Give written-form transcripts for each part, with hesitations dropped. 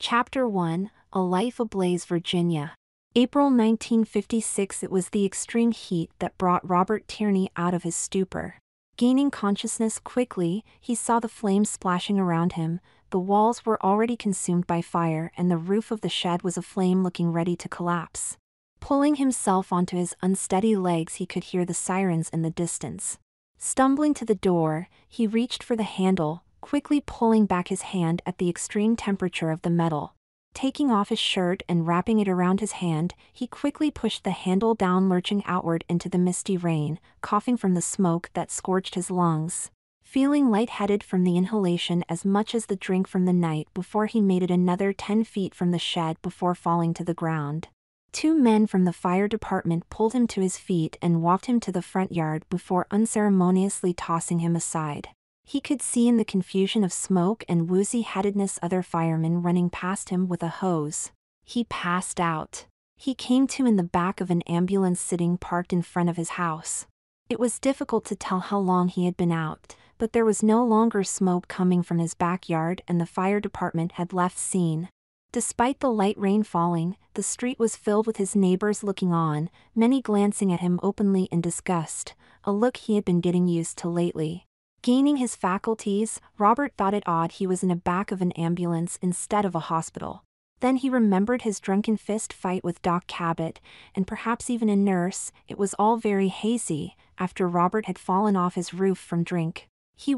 Chapter 1, A Life Ablaze, Virginia. April 1956. It was the extreme heat that brought Robert Tierney out of his stupor. Gaining consciousness quickly, he saw the flames splashing around him. The walls were already consumed by fire and the roof of the shed was aflame, looking ready to collapse. Pulling himself onto his unsteady legs, he could hear the sirens in the distance. Stumbling to the door, he reached for the handle, quickly pulling back his hand at the extreme temperature of the metal. Taking off his shirt and wrapping it around his hand, he quickly pushed the handle down, lurching outward into the misty rain, coughing from the smoke that scorched his lungs. Feeling lightheaded from the inhalation as much as the drink from the night before, he made it another 10 feet from the shed before falling to the ground. Two men from the fire department pulled him to his feet and walked him to the front yard before unceremoniously tossing him aside. He could see in the confusion of smoke and woozy-headedness other firemen running past him with a hose. He passed out. He came to in the back of an ambulance sitting parked in front of his house. It was difficult to tell how long he had been out, but there was no longer smoke coming from his backyard and the fire department had left scene. Despite the light rain falling, the street was filled with his neighbors looking on, many glancing at him openly in disgust, a look he had been getting used to lately. Gaining his faculties, Robert thought it odd he was in the back of an ambulance instead of a hospital. Then he remembered his drunken fist fight with Doc Cabot, and perhaps even a nurse. It was all very hazy, after Robert had fallen off his roof from drink. He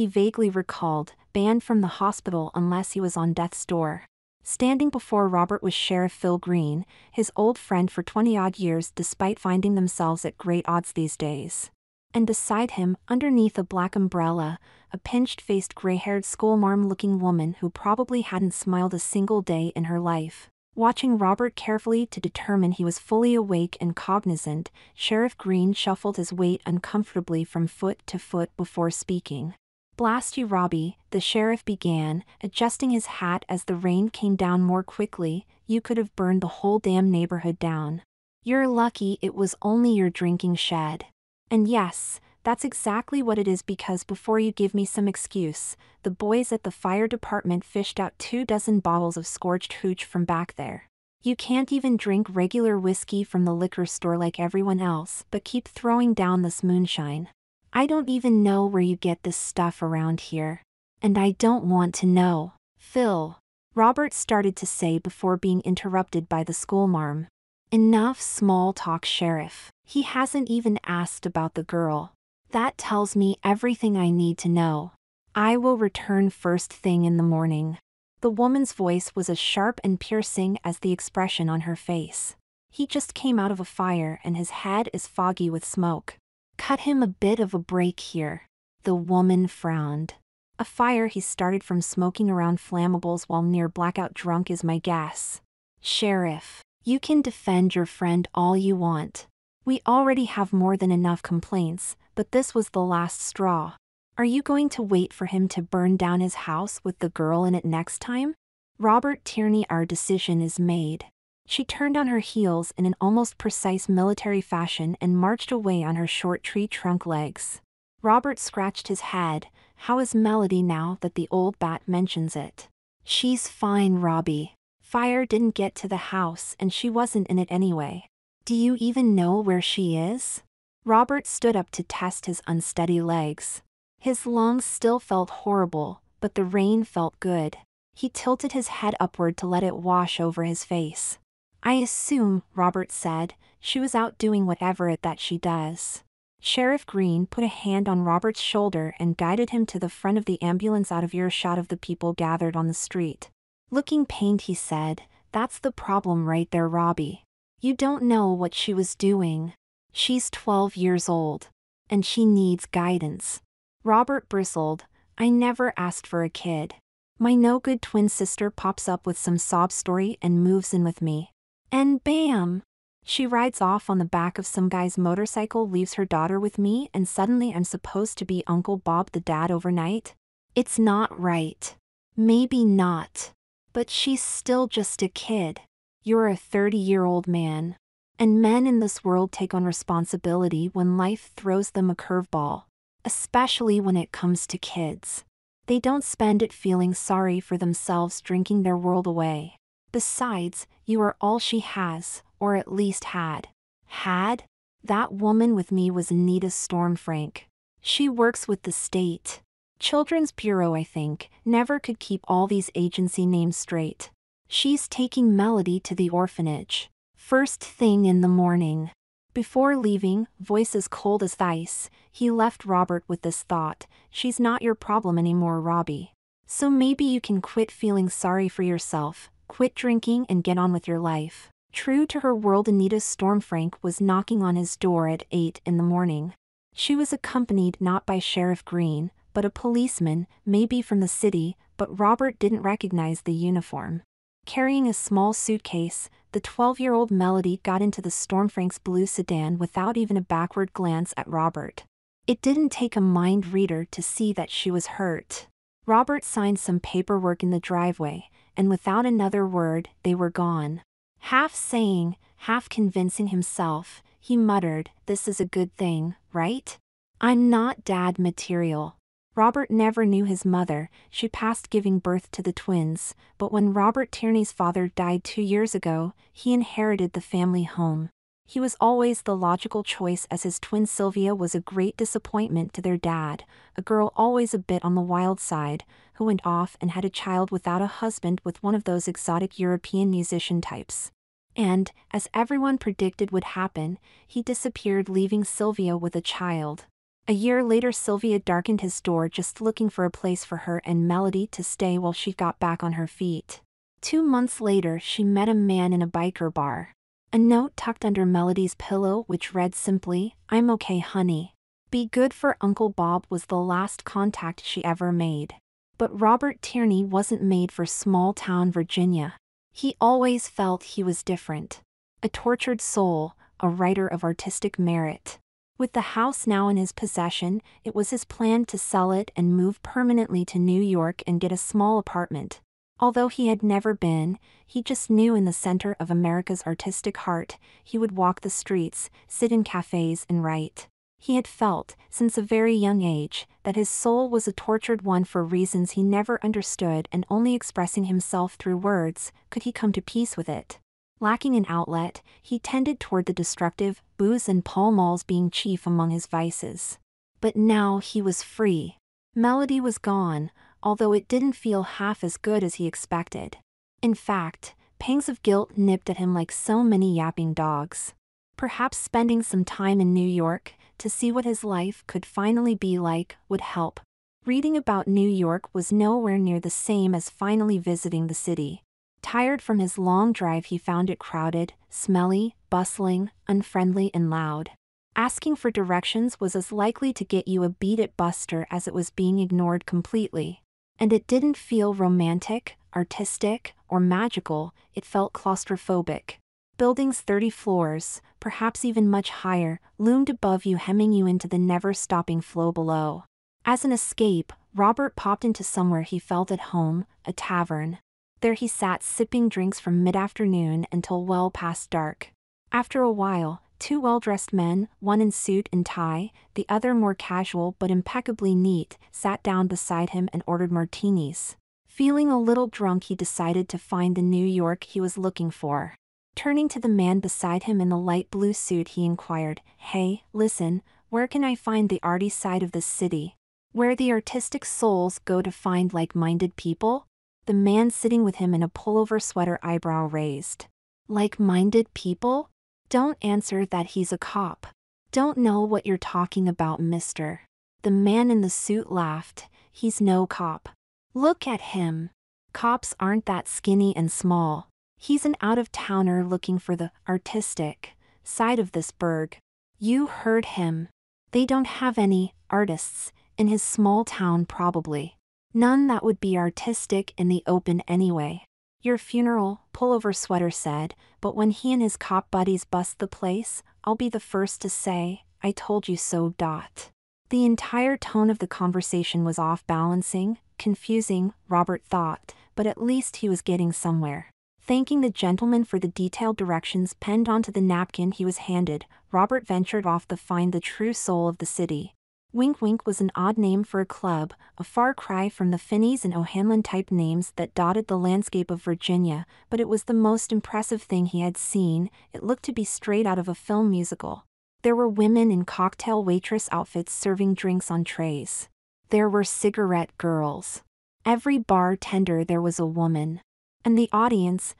vaguely recalled, banned from the hospital unless he was on death's door. Standing before Robert was Sheriff Phil Green, his old friend for 20-odd years despite finding themselves at great odds these days. And beside him, underneath a black umbrella, a pinched-faced gray-haired schoolmarm-looking woman who probably hadn't smiled a single day in her life. Watching Robert carefully to determine he was fully awake and cognizant, Sheriff Green shuffled his weight uncomfortably from foot to foot before speaking. "Blast you, Robbie," the sheriff began, adjusting his hat as the rain came down more quickly. "You could have burned the whole damn neighborhood down. You're lucky it was only your drinking shed. And yes, that's exactly what it is, because before you give me some excuse, the boys at the fire department fished out 24 bottles of scorched hooch from back there. You can't even drink regular whiskey from the liquor store like everyone else, but keep throwing down this moonshine. I don't even know where you get this stuff around here. And I don't want to know." "Phil," Robert started to say before being interrupted by the schoolmarm. "Enough small talk, Sheriff. He hasn't even asked about the girl. That tells me everything I need to know. I will return first thing in the morning." The woman's voice was as sharp and piercing as the expression on her face. "He just came out of a fire and his head is foggy with smoke. Cut him a bit of a break here." The woman frowned. "A fire he started from smoking around flammables while near blackout drunk is my guess. Sheriff, you can defend your friend all you want. We already have more than enough complaints, but this was the last straw. Are you going to wait for him to burn down his house with the girl in it next time?" "Robert Tierney, our decision is made." She turned on her heels in an almost precise military fashion and marched away on her short tree trunk legs. Robert scratched his head. How is Melody now that the old bat mentions it? "She's fine, Robbie. Fire didn't get to the house and she wasn't in it anyway. Do you even know where she is?" Robert stood up to test his unsteady legs. His lungs still felt horrible, but the rain felt good. He tilted his head upward to let it wash over his face. "I assume," Robert said, "she was out doing whatever it that she does." Sheriff Green put a hand on Robert's shoulder and guided him to the front of the ambulance out of earshot of the people gathered on the street. Looking pained, he said, "That's the problem right there, Robbie. You don't know what she was doing. She's 12 years old. And she needs guidance." Robert bristled. "I never asked for a kid. My no-good twin sister pops up with some sob story and moves in with me. And bam! She rides off on the back of some guy's motorcycle, leaves her daughter with me, and suddenly I'm supposed to be Uncle Bob the dad overnight? It's not right." "Maybe not. But she's still just a kid. You're a 30-year-old man. And men in this world take on responsibility when life throws them a curveball. Especially when it comes to kids. They don't spend it feeling sorry for themselves drinking their world away. Besides, you are all she has, or at least had. Had? That woman with me was Anita Stormfrank. She works with the state Children's Bureau, I think, never could keep all these agency names straight. She's taking Melody to the orphanage. First thing in the morning. Before leaving, voice as cold as ice, he left Robert with this thought: she's not your problem anymore, Robbie. So maybe you can quit feeling sorry for yourself, quit drinking and get on with your life. True to her world, Anita Stormfrank was knocking on his door at 8 in the morning. She was accompanied not by Sheriff Green, but a policeman, maybe from the city, but Robert didn't recognize the uniform. Carrying a small suitcase, the 12-year-old Melody got into the Stormfranks' blue sedan without even a backward glance at Robert. It didn't take a mind reader to see that she was hurt. Robert signed some paperwork in the driveway, and without another word, they were gone. Half saying, half convincing himself, he muttered, "This is a good thing, right? I'm not dad material." Robert never knew his mother. She passed giving birth to the twins, but when Robert Tierney's father died 2 years ago, he inherited the family home. He was always the logical choice, as his twin Sylvia was a great disappointment to their dad, a girl always a bit on the wild side, who went off and had a child without a husband with one of those exotic European musician types. And, as everyone predicted would happen, he disappeared, leaving Sylvia with a child. A year later, Sylvia darkened his door just looking for a place for her and Melody to stay while she got back on her feet. 2 months later, she met a man in a biker bar. A note tucked under Melody's pillow which read simply, "I'm okay, honey. Be good for Uncle Bob," was the last contact she ever made. But Robert Tierney wasn't made for small-town Virginia. He always felt he was different. A tortured soul, a writer of artistic merit. With the house now in his possession, it was his plan to sell it and move permanently to New York and get a small apartment. Although he had never been, he just knew in the center of America's artistic heart, he would walk the streets, sit in cafes and write. He had felt, since a very young age, that his soul was a tortured one for reasons he never understood, and only expressing himself through words could he come to peace with it. Lacking an outlet, he tended toward the destructive, booze and Pall Malls being chief among his vices. But now he was free. Melody was gone, although it didn't feel half as good as he expected. In fact, pangs of guilt nipped at him like so many yapping dogs. Perhaps spending some time in New York, to see what his life could finally be like, would help. Reading about New York was nowhere near the same as finally visiting the city. Tired from his long drive, he found it crowded, smelly, bustling, unfriendly and loud. Asking for directions was as likely to get you a beat at Buster as it was being ignored completely. And it didn't feel romantic, artistic, or magical, it felt claustrophobic. Buildings 30 floors, perhaps even much higher, loomed above you, hemming you into the never-stopping flow below. As an escape, Robert popped into somewhere he felt at home, a tavern. There he sat sipping drinks from mid-afternoon until well past dark. After a while, 2 well-dressed men, one in suit and tie, the other more casual but impeccably neat, sat down beside him and ordered martinis. Feeling a little drunk, he decided to find the New York he was looking for. Turning to the man beside him in the light blue suit, he inquired, "Hey, listen, where can I find the arty side of this city? Where the artistic souls go to find like-minded people?" The man sitting with him in a pullover sweater eyebrow raised. "Like-minded people? Don't answer that, he's a cop. Don't know what you're talking about, mister." The man in the suit laughed. "He's no cop. Look at him. Cops aren't that skinny and small. He's an out-of-towner looking for the artistic side of this burg. You heard him. They don't have any artists in his small town, probably. None that would be artistic in the open anyway. Your funeral," pullover sweater said, "but when he and his cop buddies bust the place, I'll be the first to say, I told you so." The entire tone of the conversation was off-balancing, confusing, Robert thought, but at least he was getting somewhere. Thanking the gentleman for the detailed directions penned onto the napkin he was handed, Robert ventured off to find the true soul of the city. Wink Wink was an odd name for a club, a far cry from the Finneys and O'Hanlon type names that dotted the landscape of Virginia, but it was the most impressive thing he had seen. It looked to be straight out of a film musical. There were women in cocktail waitress outfits serving drinks on trays. There were cigarette girls. Every bartender there was a woman. And the audience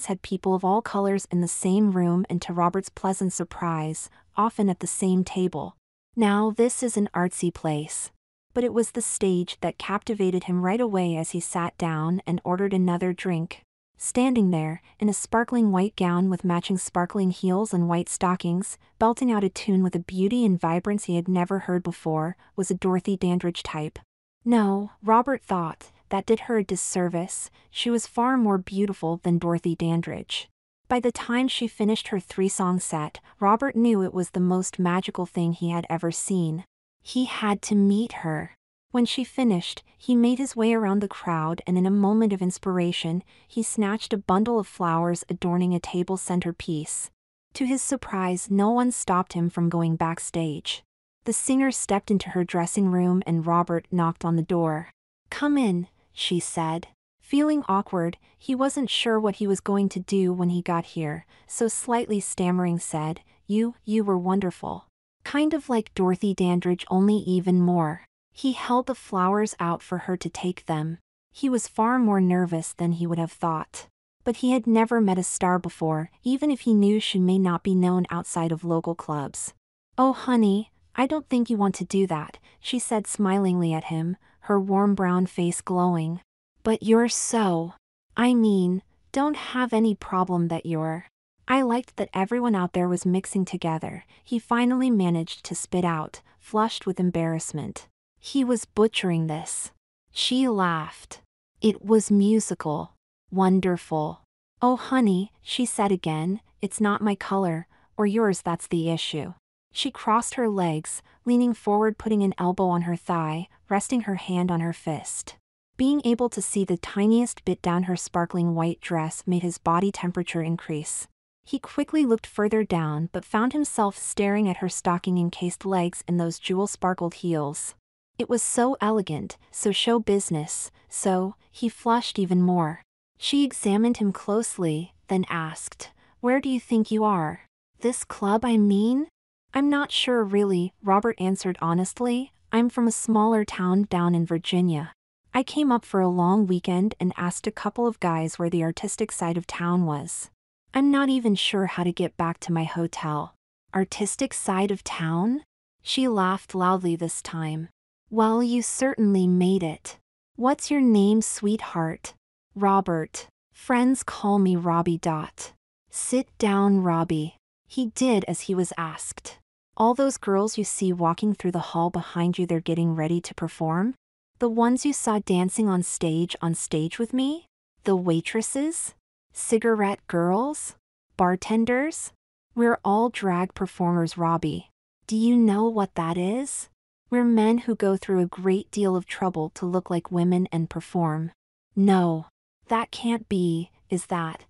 had people of all colors in the same room, and to Robert's pleasant surprise, often at the same table. Now this is an artsy place. But it was the stage that captivated him right away as he sat down and ordered another drink. Standing there, in a sparkling white gown with matching sparkling heels and white stockings, belting out a tune with a beauty and vibrance he had never heard before, was a Dorothy Dandridge type. No, Robert thought, that did her a disservice. She was far more beautiful than Dorothy Dandridge. By the time she finished her 3-song set, Robert knew it was the most magical thing he had ever seen. He had to meet her. When she finished, he made his way around the crowd, and in a moment of inspiration, he snatched a bundle of flowers adorning a table centerpiece. To his surprise, no one stopped him from going backstage. The singer stepped into her dressing room and Robert knocked on the door. "Come in," she said. Feeling awkward, he wasn't sure what he was going to do when he got here, so slightly stammering said, You were wonderful. Kind of like Dorothy Dandridge, only even more." He held the flowers out for her to take them. He was far more nervous than he would have thought. But he had never met a star before, even if he knew she may not be known outside of local clubs. "Oh honey, I don't think you want to do that," she said smilingly at him, her warm brown face glowing. "But you're so... don't have any problem that you're..." I liked that everyone out there was mixing together, he finally managed to spit out, flushed with embarrassment. He was butchering this. She laughed. "It was musical. Wonderful." "Oh honey," she said again, "it's not my color, or yours, that's the issue." She crossed her legs, leaning forward, putting an elbow on her thigh, resting her hand on her fist. Being able to see the tiniest bit down her sparkling white dress made his body temperature increase. He quickly looked further down but found himself staring at her stocking-encased legs and those jewel-sparkled heels. It was so elegant, so show business, so he flushed even more. She examined him closely, then asked, "Where do you think you are? This club, I mean?" "I'm not sure really," Robert answered honestly. "I'm from a smaller town down in Virginia. I came up for a long weekend and asked a couple of guys where the artistic side of town was. I'm not even sure how to get back to my hotel." "Artistic side of town?" She laughed loudly this time. "Well, you certainly made it. What's your name, sweetheart?" "Robert. Friends call me Robbie. Sit down, Robbie." He did as he was asked. "All those girls you see walking through the hall behind you, they're getting ready to perform? The ones you saw dancing on stage with me? The waitresses? Cigarette girls? Bartenders? We're all drag performers, Robbie. Do you know what that is? We're men who go through a great deal of trouble to look like women and perform." "No. That can't be. Is that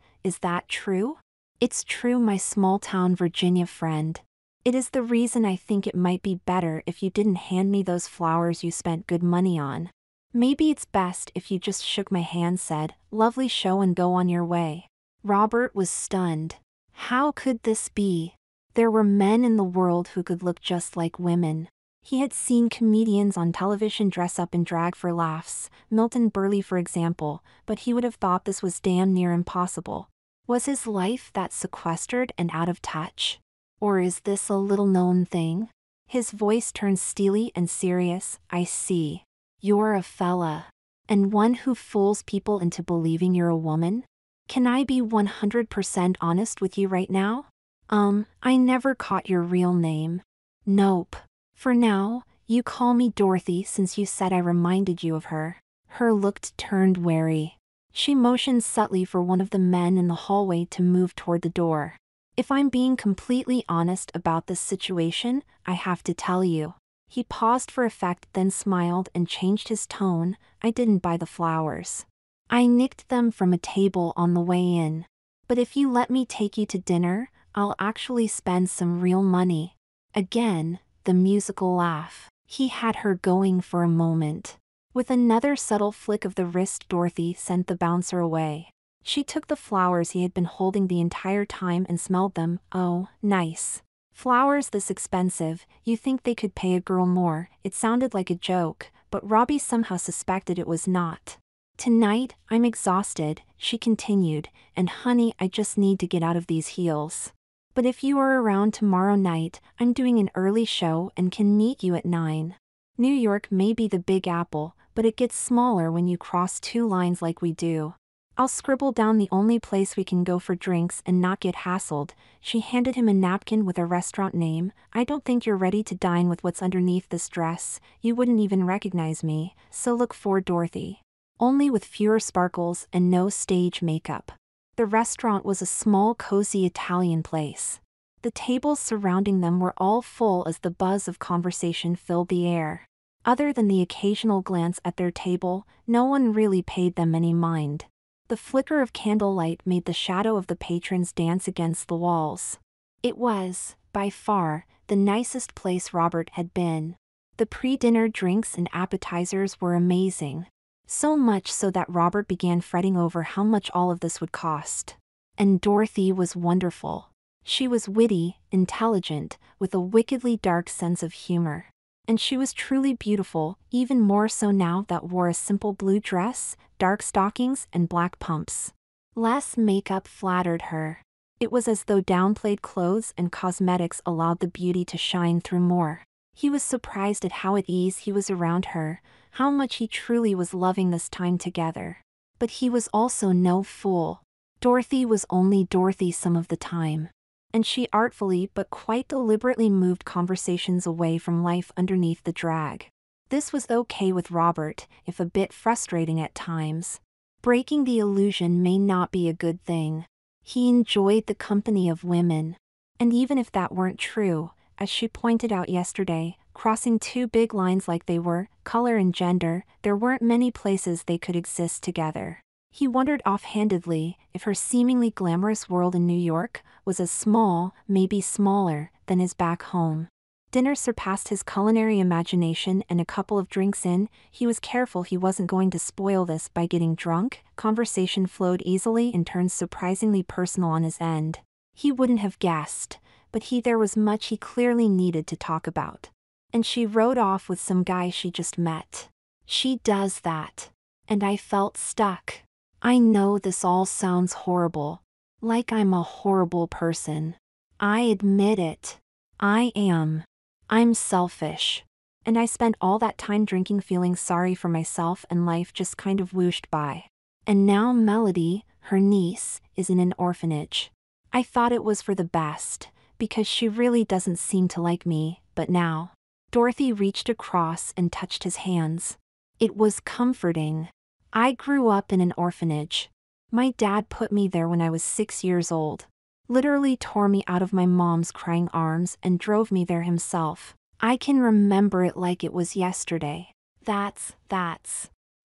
true?" "It's true, my small-town Virginia friend. It is the reason I think it might be better if you didn't hand me those flowers you spent good money on. Maybe it's best if you just shook my hand, said, 'Lovely show,' and go on your way." Robert was stunned. How could this be? There were men in the world who could look just like women. He had seen comedians on television dress up in drag for laughs, Milton Berle for example, but he would have thought this was damn near impossible. Was his life that sequestered and out of touch? Or is this a little-known thing? His voice turned steely and serious. "I see. You're a fella. And one who fools people into believing you're a woman? Can I be 100% honest with you right now? I never caught your real name." "Nope. For now, you call me Dorothy since you said I reminded you of her." Her look turned wary. She motioned subtly for one of the men in the hallway to move toward the door. "If I'm being completely honest about this situation, I have to tell you." He paused for effect, then smiled and changed his tone. "I didn't buy the flowers. I nicked them from a table on the way in. But if you let me take you to dinner, I'll actually spend some real money." Again, the musical laugh. He had her going for a moment. With another subtle flick of the wrist, Dorothy sent the bouncer away. She took the flowers he had been holding the entire time and smelled them. Oh, nice. Flowers this expensive, you think they could pay a girl more? It sounded like a joke, but Robbie somehow suspected it was not. Tonight, I'm exhausted, she continued, and honey, I just need to get out of these heels. But if you are around tomorrow night, I'm doing an early show and can meet you at 9. New York may be the Big Apple, but it gets smaller when you cross 2 lines like we do. I'll scribble down the only place we can go for drinks and not get hassled. She handed him a napkin with a restaurant name. I don't think you're ready to dine with what's underneath this dress. You wouldn't even recognize me, so look for Dorothy. Only with fewer sparkles and no stage makeup. The restaurant was a small, cozy Italian place. The tables surrounding them were all full as the buzz of conversation filled the air. Other than the occasional glance at their table, no one really paid them any mind. The flicker of candlelight made the shadow of the patrons dance against the walls. It was, by far, the nicest place Robert had been. The pre-dinner drinks and appetizers were amazing. So much so that Robert began fretting over how much all of this would cost. And Dorothy was wonderful. She was witty, intelligent, with a wickedly dark sense of humor. And she was truly beautiful, even more so now that wore a simple blue dress, dark stockings, and black pumps. Less makeup flattered her. It was as though downplayed clothes and cosmetics allowed the beauty to shine through more. He was surprised at how at ease he was around her, how much he truly was loving this time together. But he was also no fool. Dorothy was only Dorothy some of the time. And she artfully but quite deliberately moved conversations away from life underneath the drag. This was okay with Robert, if a bit frustrating at times. Breaking the illusion may not be a good thing. He enjoyed the company of women. And even if that weren't true, as she pointed out yesterday, crossing 2 big lines like they were, color and gender, there weren't many places they could exist together. He wondered offhandedly if her seemingly glamorous world in New York was as small, maybe smaller, than his back home. Dinner surpassed his culinary imagination, and a couple of drinks in, he was careful he wasn't going to spoil this by getting drunk. Conversation flowed easily and turned surprisingly personal on his end. He wouldn't have guessed, but there was much he clearly needed to talk about. And she rode off with some guy she just met. She does that. And I felt stuck. I know this all sounds horrible. Like I'm a horrible person. I admit it. I am. I'm selfish. And I spent all that time drinking feeling sorry for myself, and life just kind of whooshed by. And now Melody, her niece, is in an orphanage. I thought it was for the best, because she really doesn't seem to like me, but now. Dorothy reached across and touched his hands. It was comforting. I grew up in an orphanage. My dad put me there when I was 6 years old. Literally tore me out of my mom's crying arms and drove me there himself. I can remember it like it was yesterday. That's.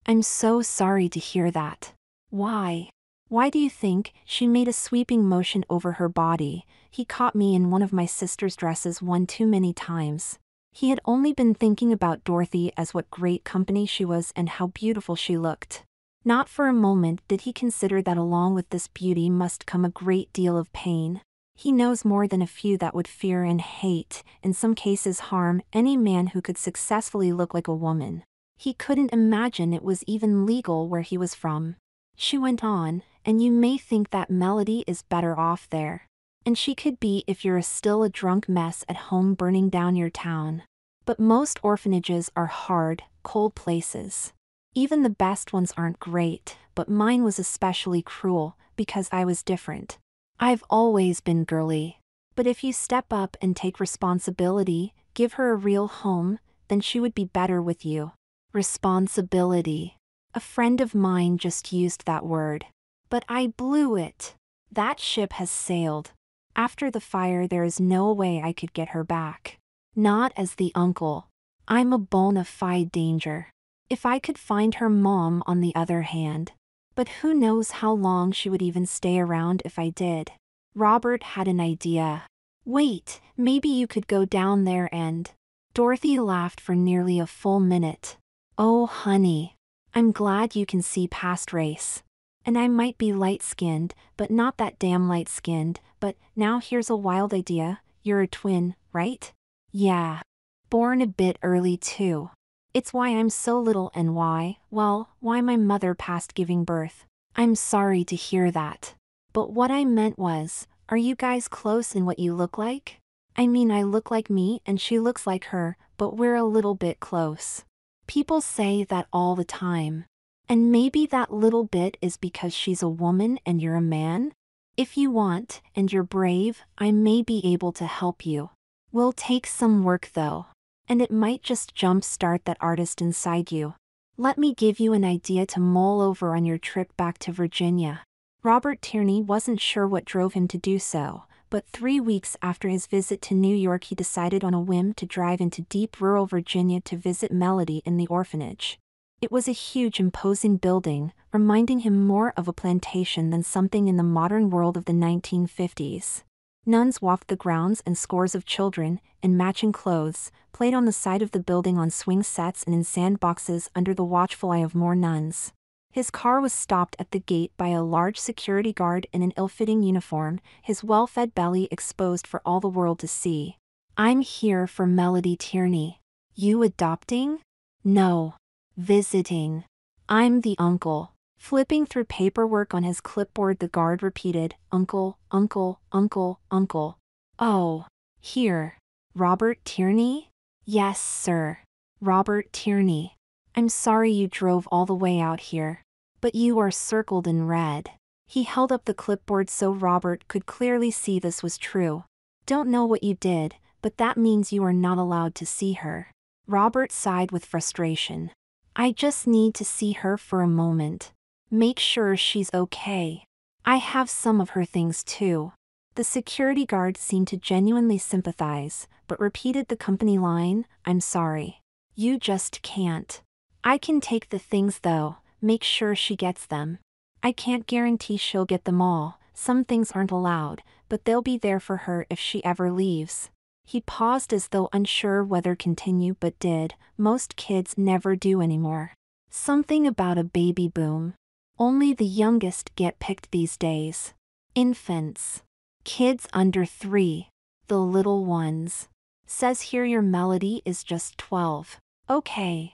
I'm so sorry to hear that. Why? Why do you think? She made a sweeping motion over her body. He caught me in one of my sister's dresses one too many times. He had only been thinking about Dorothy as what great company she was and how beautiful she looked. Not for a moment did he consider that along with this beauty must come a great deal of pain. He knows more than a few that would fear and hate, in some cases harm, any man who could successfully look like a woman. He couldn't imagine it was even legal where he was from. She went on, and you may think that Melody is better off there. And she could be if you're still a drunk mess at home burning down your town. But most orphanages are hard, cold places. Even the best ones aren't great, but mine was especially cruel, because I was different. I've always been girly. But if you step up and take responsibility, give her a real home, then she would be better with you. Responsibility. A friend of mine just used that word. But I blew it. That ship has sailed. After the fire, there is no way I could get her back. Not as the uncle. I'm a bona fide danger. If I could find her mom, on the other hand. But who knows how long she would even stay around if I did. Robert had an idea. Wait, maybe you could go down there and... Dorothy laughed for nearly a full minute. Oh, honey. I'm glad you can see past race. And I might be light-skinned, but not that damn light-skinned. But now here's a wild idea. You're a twin, right? Yeah. Born a bit early too. It's why I'm so little and why my mother passed giving birth. I'm sorry to hear that. But what I meant was, are you guys close in what you look like? I mean, I look like me and she looks like her, but we're a little bit close. People say that all the time. And maybe that little bit is because she's a woman and you're a man? If you want, and you're brave, I may be able to help you. Will take some work though. And it might just jumpstart that artist inside you. Let me give you an idea to mull over on your trip back to Virginia. Robert Tierney wasn't sure what drove him to do so, but 3 weeks after his visit to New York he decided on a whim to drive into deep rural Virginia to visit Melody in the orphanage. It was a huge imposing building, reminding him more of a plantation than something in the modern world of the 1950s. Nuns walked the grounds and scores of children, in matching clothes, played on the side of the building on swing sets and in sandboxes under the watchful eye of more nuns. His car was stopped at the gate by a large security guard in an ill-fitting uniform, his well-fed belly exposed for all the world to see. I'm here for Melody Tierney. You adopting? No. Visiting. I'm the uncle. Flipping through paperwork on his clipboard the guard repeated, Uncle, uncle, uncle, uncle. Oh. Here. Robert Tierney? Yes, sir. Robert Tierney. I'm sorry you drove all the way out here. But you are circled in red. He held up the clipboard so Robert could clearly see this was true. Don't know what you did, but that means you are not allowed to see her. Robert sighed with frustration. I just need to see her for a moment. Make sure she's okay. I have some of her things too. The security guard seemed to genuinely sympathize, but repeated the company line, I'm sorry. You just can't. I can take the things though, make sure she gets them. I can't guarantee she'll get them all, some things aren't allowed, but they'll be there for her if she ever leaves. He paused as though unsure whether continue but did, most kids never do anymore. Something about a baby boom. Only the youngest get picked these days. Infants. Kids under 3. The little ones. Says here your Melody is just 12. Okay.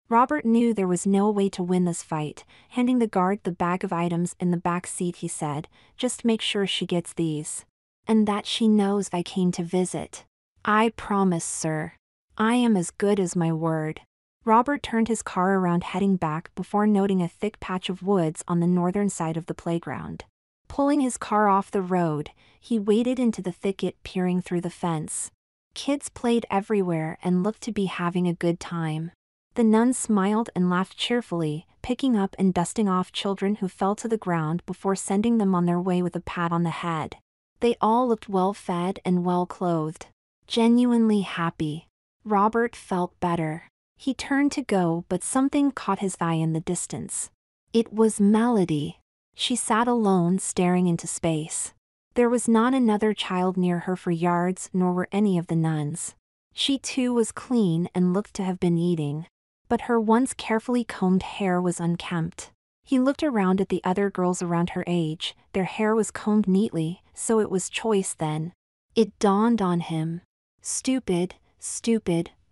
Robert knew there was no way to win this fight. Handing the guard the bag of items in the back seat he said, just make sure she gets these. And that she knows I came to visit. I promise, sir. I am as good as my word. Robert turned his car around heading back before noting a thick patch of woods on the northern side of the playground. Pulling his car off the road, he waded into the thicket peering through the fence. Kids played everywhere and looked to be having a good time. The nuns smiled and laughed cheerfully, picking up and dusting off children who fell to the ground before sending them on their way with a pat on the head. They all looked well-fed and well-clothed. Genuinely happy. Robert felt better. He turned to go but something caught his eye in the distance. It was Melody. She sat alone staring into space. There was not another child near her for yards nor were any of the nuns. She too was clean and looked to have been eating. But her once carefully combed hair was unkempt. He looked around at the other girls around her age, their hair was combed neatly, so it was choice then. It dawned on him. Stupid,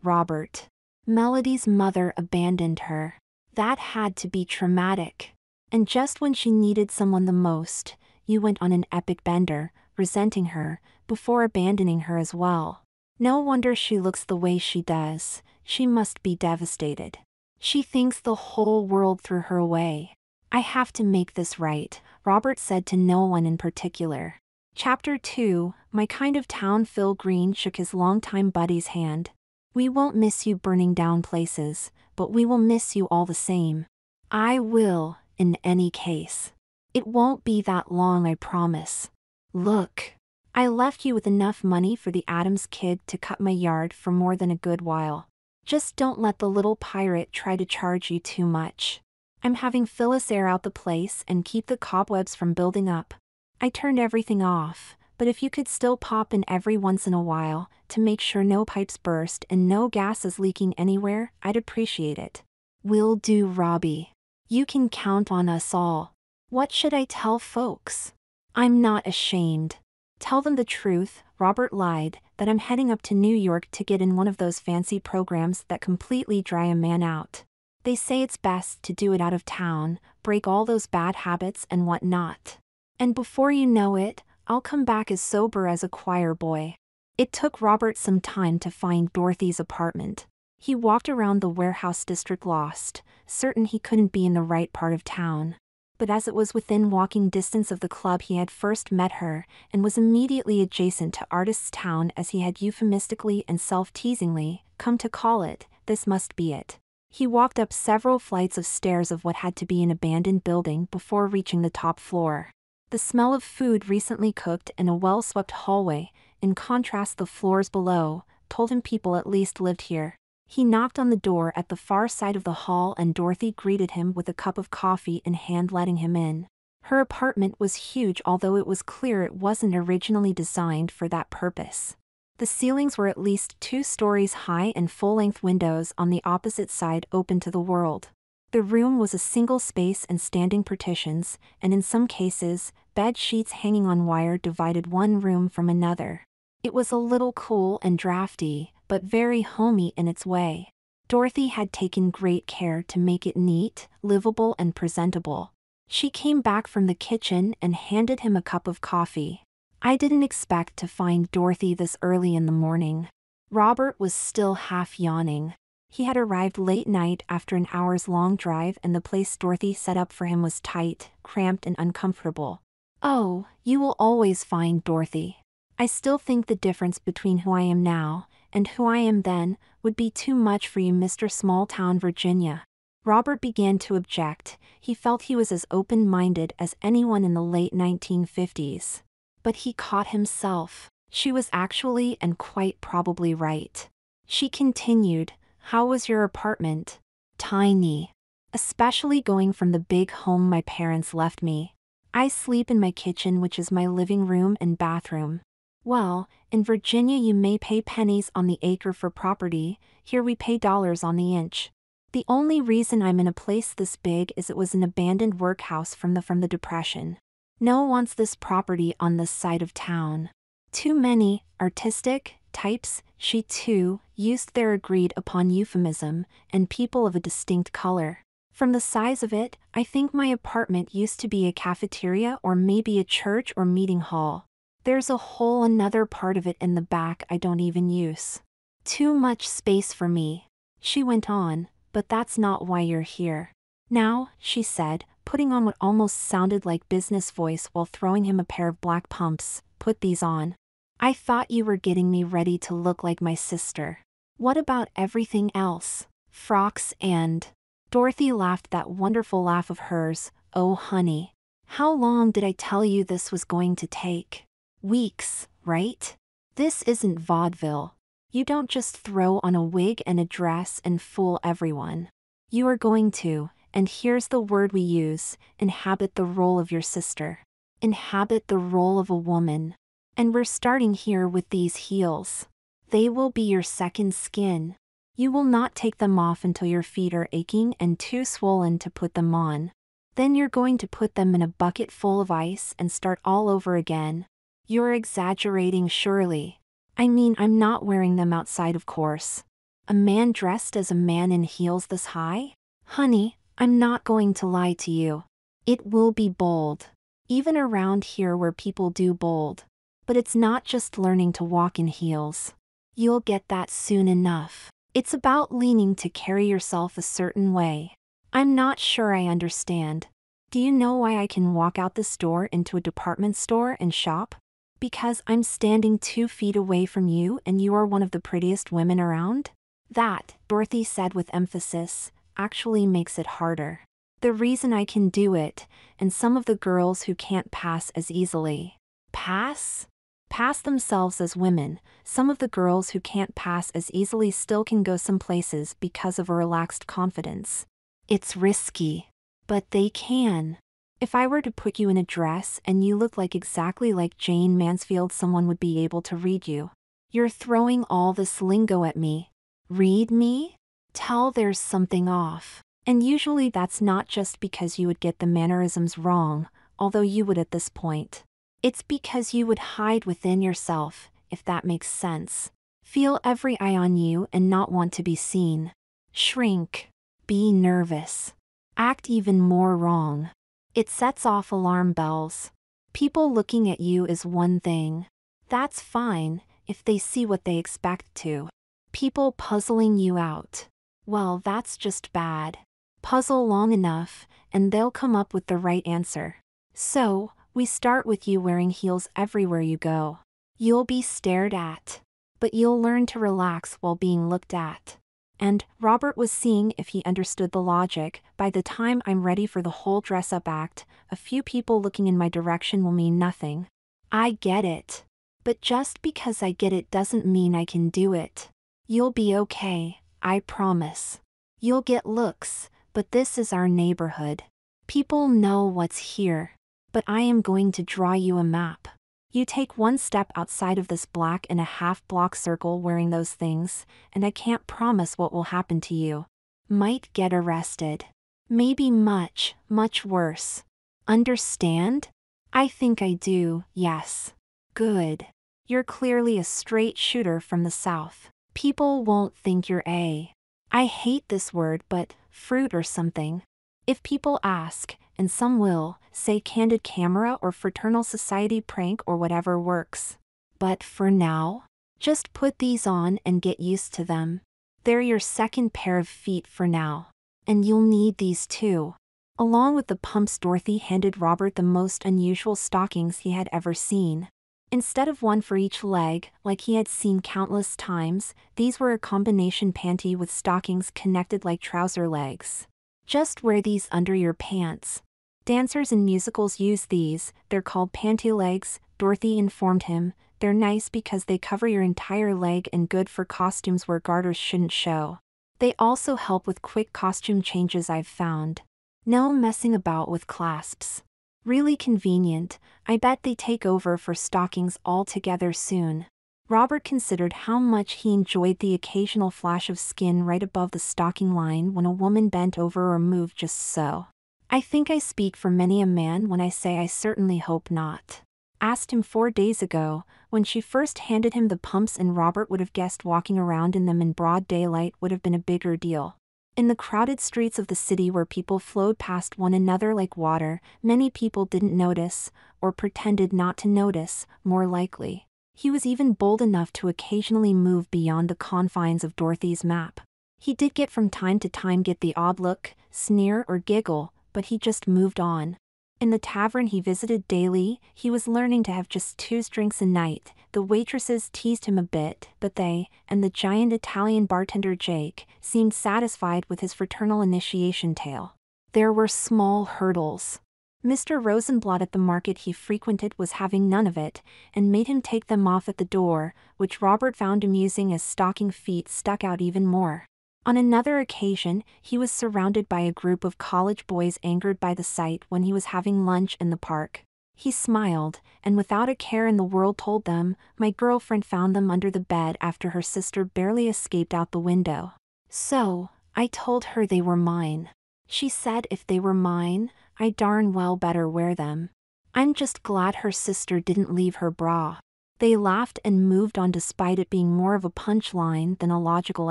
Robert. Melody's mother abandoned her. That had to be traumatic. And just when she needed someone the most, you went on an epic bender, resenting her, before abandoning her as well. No wonder she looks the way she does. She must be devastated. She thinks the whole world threw her away. I have to make this right, Robert said to no one in particular. Chapter 2, My Kind of Town. Phil Green shook his longtime buddy's hand. We won't miss you burning down places, but we will miss you all the same. I will, in any case. It won't be that long, I promise. Look. I left you with enough money for the Adams kid to cut my yard for more than a good while. Just don't let the little pirate try to charge you too much. I'm having Phyllis air out the place and keep the cobwebs from building up. I turned everything off, But if you could still pop in every once in a while, to make sure no pipes burst and no gas is leaking anywhere, I'd appreciate it. Will do, Robbie. You can count on us all. What should I tell folks? I'm not ashamed. Tell them the truth, Robert lied, that I'm heading up to New York to get in one of those fancy programs that completely dry a man out. They say it's best to do it out of town, break all those bad habits and whatnot. And before you know it, I'll come back as sober as a choir boy. It took Robert some time to find Dorothy's apartment. He walked around the warehouse district lost, certain he couldn't be in the right part of town. But as it was within walking distance of the club he had first met her, and was immediately adjacent to Artist's Town as he had euphemistically and self-teasingly come to call it, this must be it. He walked up several flights of stairs of what had to be an abandoned building before reaching the top floor. The smell of food recently cooked and a well-swept hallway, in contrast the floors below, told him people at least lived here. He knocked on the door at the far side of the hall and Dorothy greeted him with a cup of coffee in hand, letting him in. Her apartment was huge, although it was clear it wasn't originally designed for that purpose. The ceilings were at least 2 stories high and full-length windows on the opposite side open to the world. The room was a single space and standing partitions, and in some cases, bed sheets hanging on wire divided one room from another. It was a little cool and drafty, but very homey in its way. Dorothy had taken great care to make it neat, livable and presentable. She came back from the kitchen and handed him a cup of coffee. I didn't expect to find Dorothy this early in the morning. Robert was still half yawning. He had arrived late night after an hours-long drive and the place Dorothy set up for him was tight, cramped and uncomfortable. Oh, you will always find Dorothy. I still think the difference between who I am now and who I am then would be too much for you, Mr. Small-Town Virginia. Robert began to object. He felt he was as open-minded as anyone in the late 1950s. But he caught himself. She was actually and quite probably right. She continued, "How was your apartment?" "Tiny. Especially going from the big home my parents left me. I sleep in my kitchen, which is my living room and bathroom. Well, in Virginia you may pay pennies on the acre for property, here we pay dollars on the inch. The only reason I'm in a place this big is it was an abandoned workhouse from the Depression. No one wants this property on this side of town. Too many artistic types," she too used their agreed upon euphemism, "and people of a distinct color. From the size of it, I think my apartment used to be a cafeteria or maybe a church or meeting hall. There's a whole another part of it in the back I don't even use. Too much space for me," she went on, "but that's not why you're here. Now," she said, putting on what almost sounded like business voice while throwing him a pair of black pumps, "put these on. I thought you were getting me ready to look like my sister. What about everything else? Frocks and..." Dorothy laughed that wonderful laugh of hers. "Oh honey. How long did I tell you this was going to take? Weeks, right? This isn't vaudeville. You don't just throw on a wig and a dress and fool everyone. You are going to, and here's the word we use, inhabit the role of your sister. Inhabit the role of a woman. And we're starting here with these heels. They will be your second skin. You will not take them off until your feet are aching and too swollen to put them on. Then you're going to put them in a bucket full of ice and start all over again. You're exaggerating surely. I mean, I'm not wearing them outside, of course. A man dressed as a man in heels this high? Honey, I'm not going to lie to you. It will be bold. Even around here where people do bold. But it's not just learning to walk in heels. You'll get that soon enough. It's about leaning to carry yourself a certain way. I'm not sure I understand. Do you know why I can walk out this door into a department store and shop? Because I'm standing 2 feet away from you and you are one of the prettiest women around? That," Dorothy said with emphasis, "actually makes it harder. The reason I can do it, and some of the girls who can't pass as easily." Pass? Pass themselves as women. Some of the girls who can't pass as easily still can go some places because of a relaxed confidence. It's risky. But they can. If I were to put you in a dress and you look exactly like Jane Mansfield, someone would be able to read you. You're throwing all this lingo at me. Read me? Tell there's something off. And usually that's not just because you would get the mannerisms wrong, although you would at this point. It's because you would hide within yourself, if that makes sense. Feel every eye on you and not want to be seen. Shrink. Be nervous. Act even more wrong. It sets off alarm bells. People looking at you is one thing. That's fine, if they see what they expect to. People puzzling you out. Well, that's just bad. Puzzle long enough, and they'll come up with the right answer. So, we start with you wearing heels everywhere you go. You'll be stared at. But you'll learn to relax while being looked at. And Robert was seeing if he understood the logic. By the time I'm ready for the whole dress-up act, a few people looking in my direction will mean nothing. I get it. But just because I get it doesn't mean I can do it. You'll be okay, I promise. You'll get looks, but this is our neighborhood. People know what's here. But I am going to draw you a map. You take one step outside of this black and a half block circle wearing those things, and I can't promise what will happen to you. Might get arrested. Maybe much, much worse. Understand? I think I do, yes. Good. You're clearly a straight shooter from the South. People won't think you're I hate this word, but fruit or something. If people ask, and some will, say candid camera or fraternal society prank or whatever works. But for now, just put these on and get used to them. They're your second pair of feet for now. And you'll need these too. Along with the pumps, Dorothy handed Robert the most unusual stockings he had ever seen. Instead of one for each leg, like he had seen countless times, these were a combination panty with stockings connected like trouser legs. Just wear these under your pants. Dancers in musicals use these, they're called panty legs, Dorothy informed him. They're nice because they cover your entire leg and good for costumes where garters shouldn't show. They also help with quick costume changes, I've found. No messing about with clasps. Really convenient. I bet they take over for stockings altogether soon. Robert considered how much he enjoyed the occasional flash of skin right above the stocking line when a woman bent over or moved just so. I think I speak for many a man when I say I certainly hope not. Asked him 4 days ago, when she first handed him the pumps, and Robert would have guessed walking around in them in broad daylight would have been a bigger deal. In the crowded streets of the city where people flowed past one another like water, many people didn't notice, or pretended not to notice, more likely. He was even bold enough to occasionally move beyond the confines of Dorothy's map. He did get from time to time get the odd look, sneer or giggle, but he just moved on. In the tavern he visited daily, he was learning to have just 2 drinks a night. The waitresses teased him a bit, but they, and the giant Italian bartender Jake, seemed satisfied with his fraternal initiation tale. There were small hurdles. Mr. Rosenblatt at the market he frequented was having none of it, and made him take them off at the door, which Robert found amusing as stocking feet stuck out even more. On another occasion, he was surrounded by a group of college boys angered by the sight when he was having lunch in the park. He smiled, and without a care in the world told them, "My girlfriend found them under the bed after her sister barely escaped out the window. So, I told her they were mine. She said if they were mine, I darn well better wear them. I'm just glad her sister didn't leave her bra." They laughed and moved on despite it being more of a punchline than a logical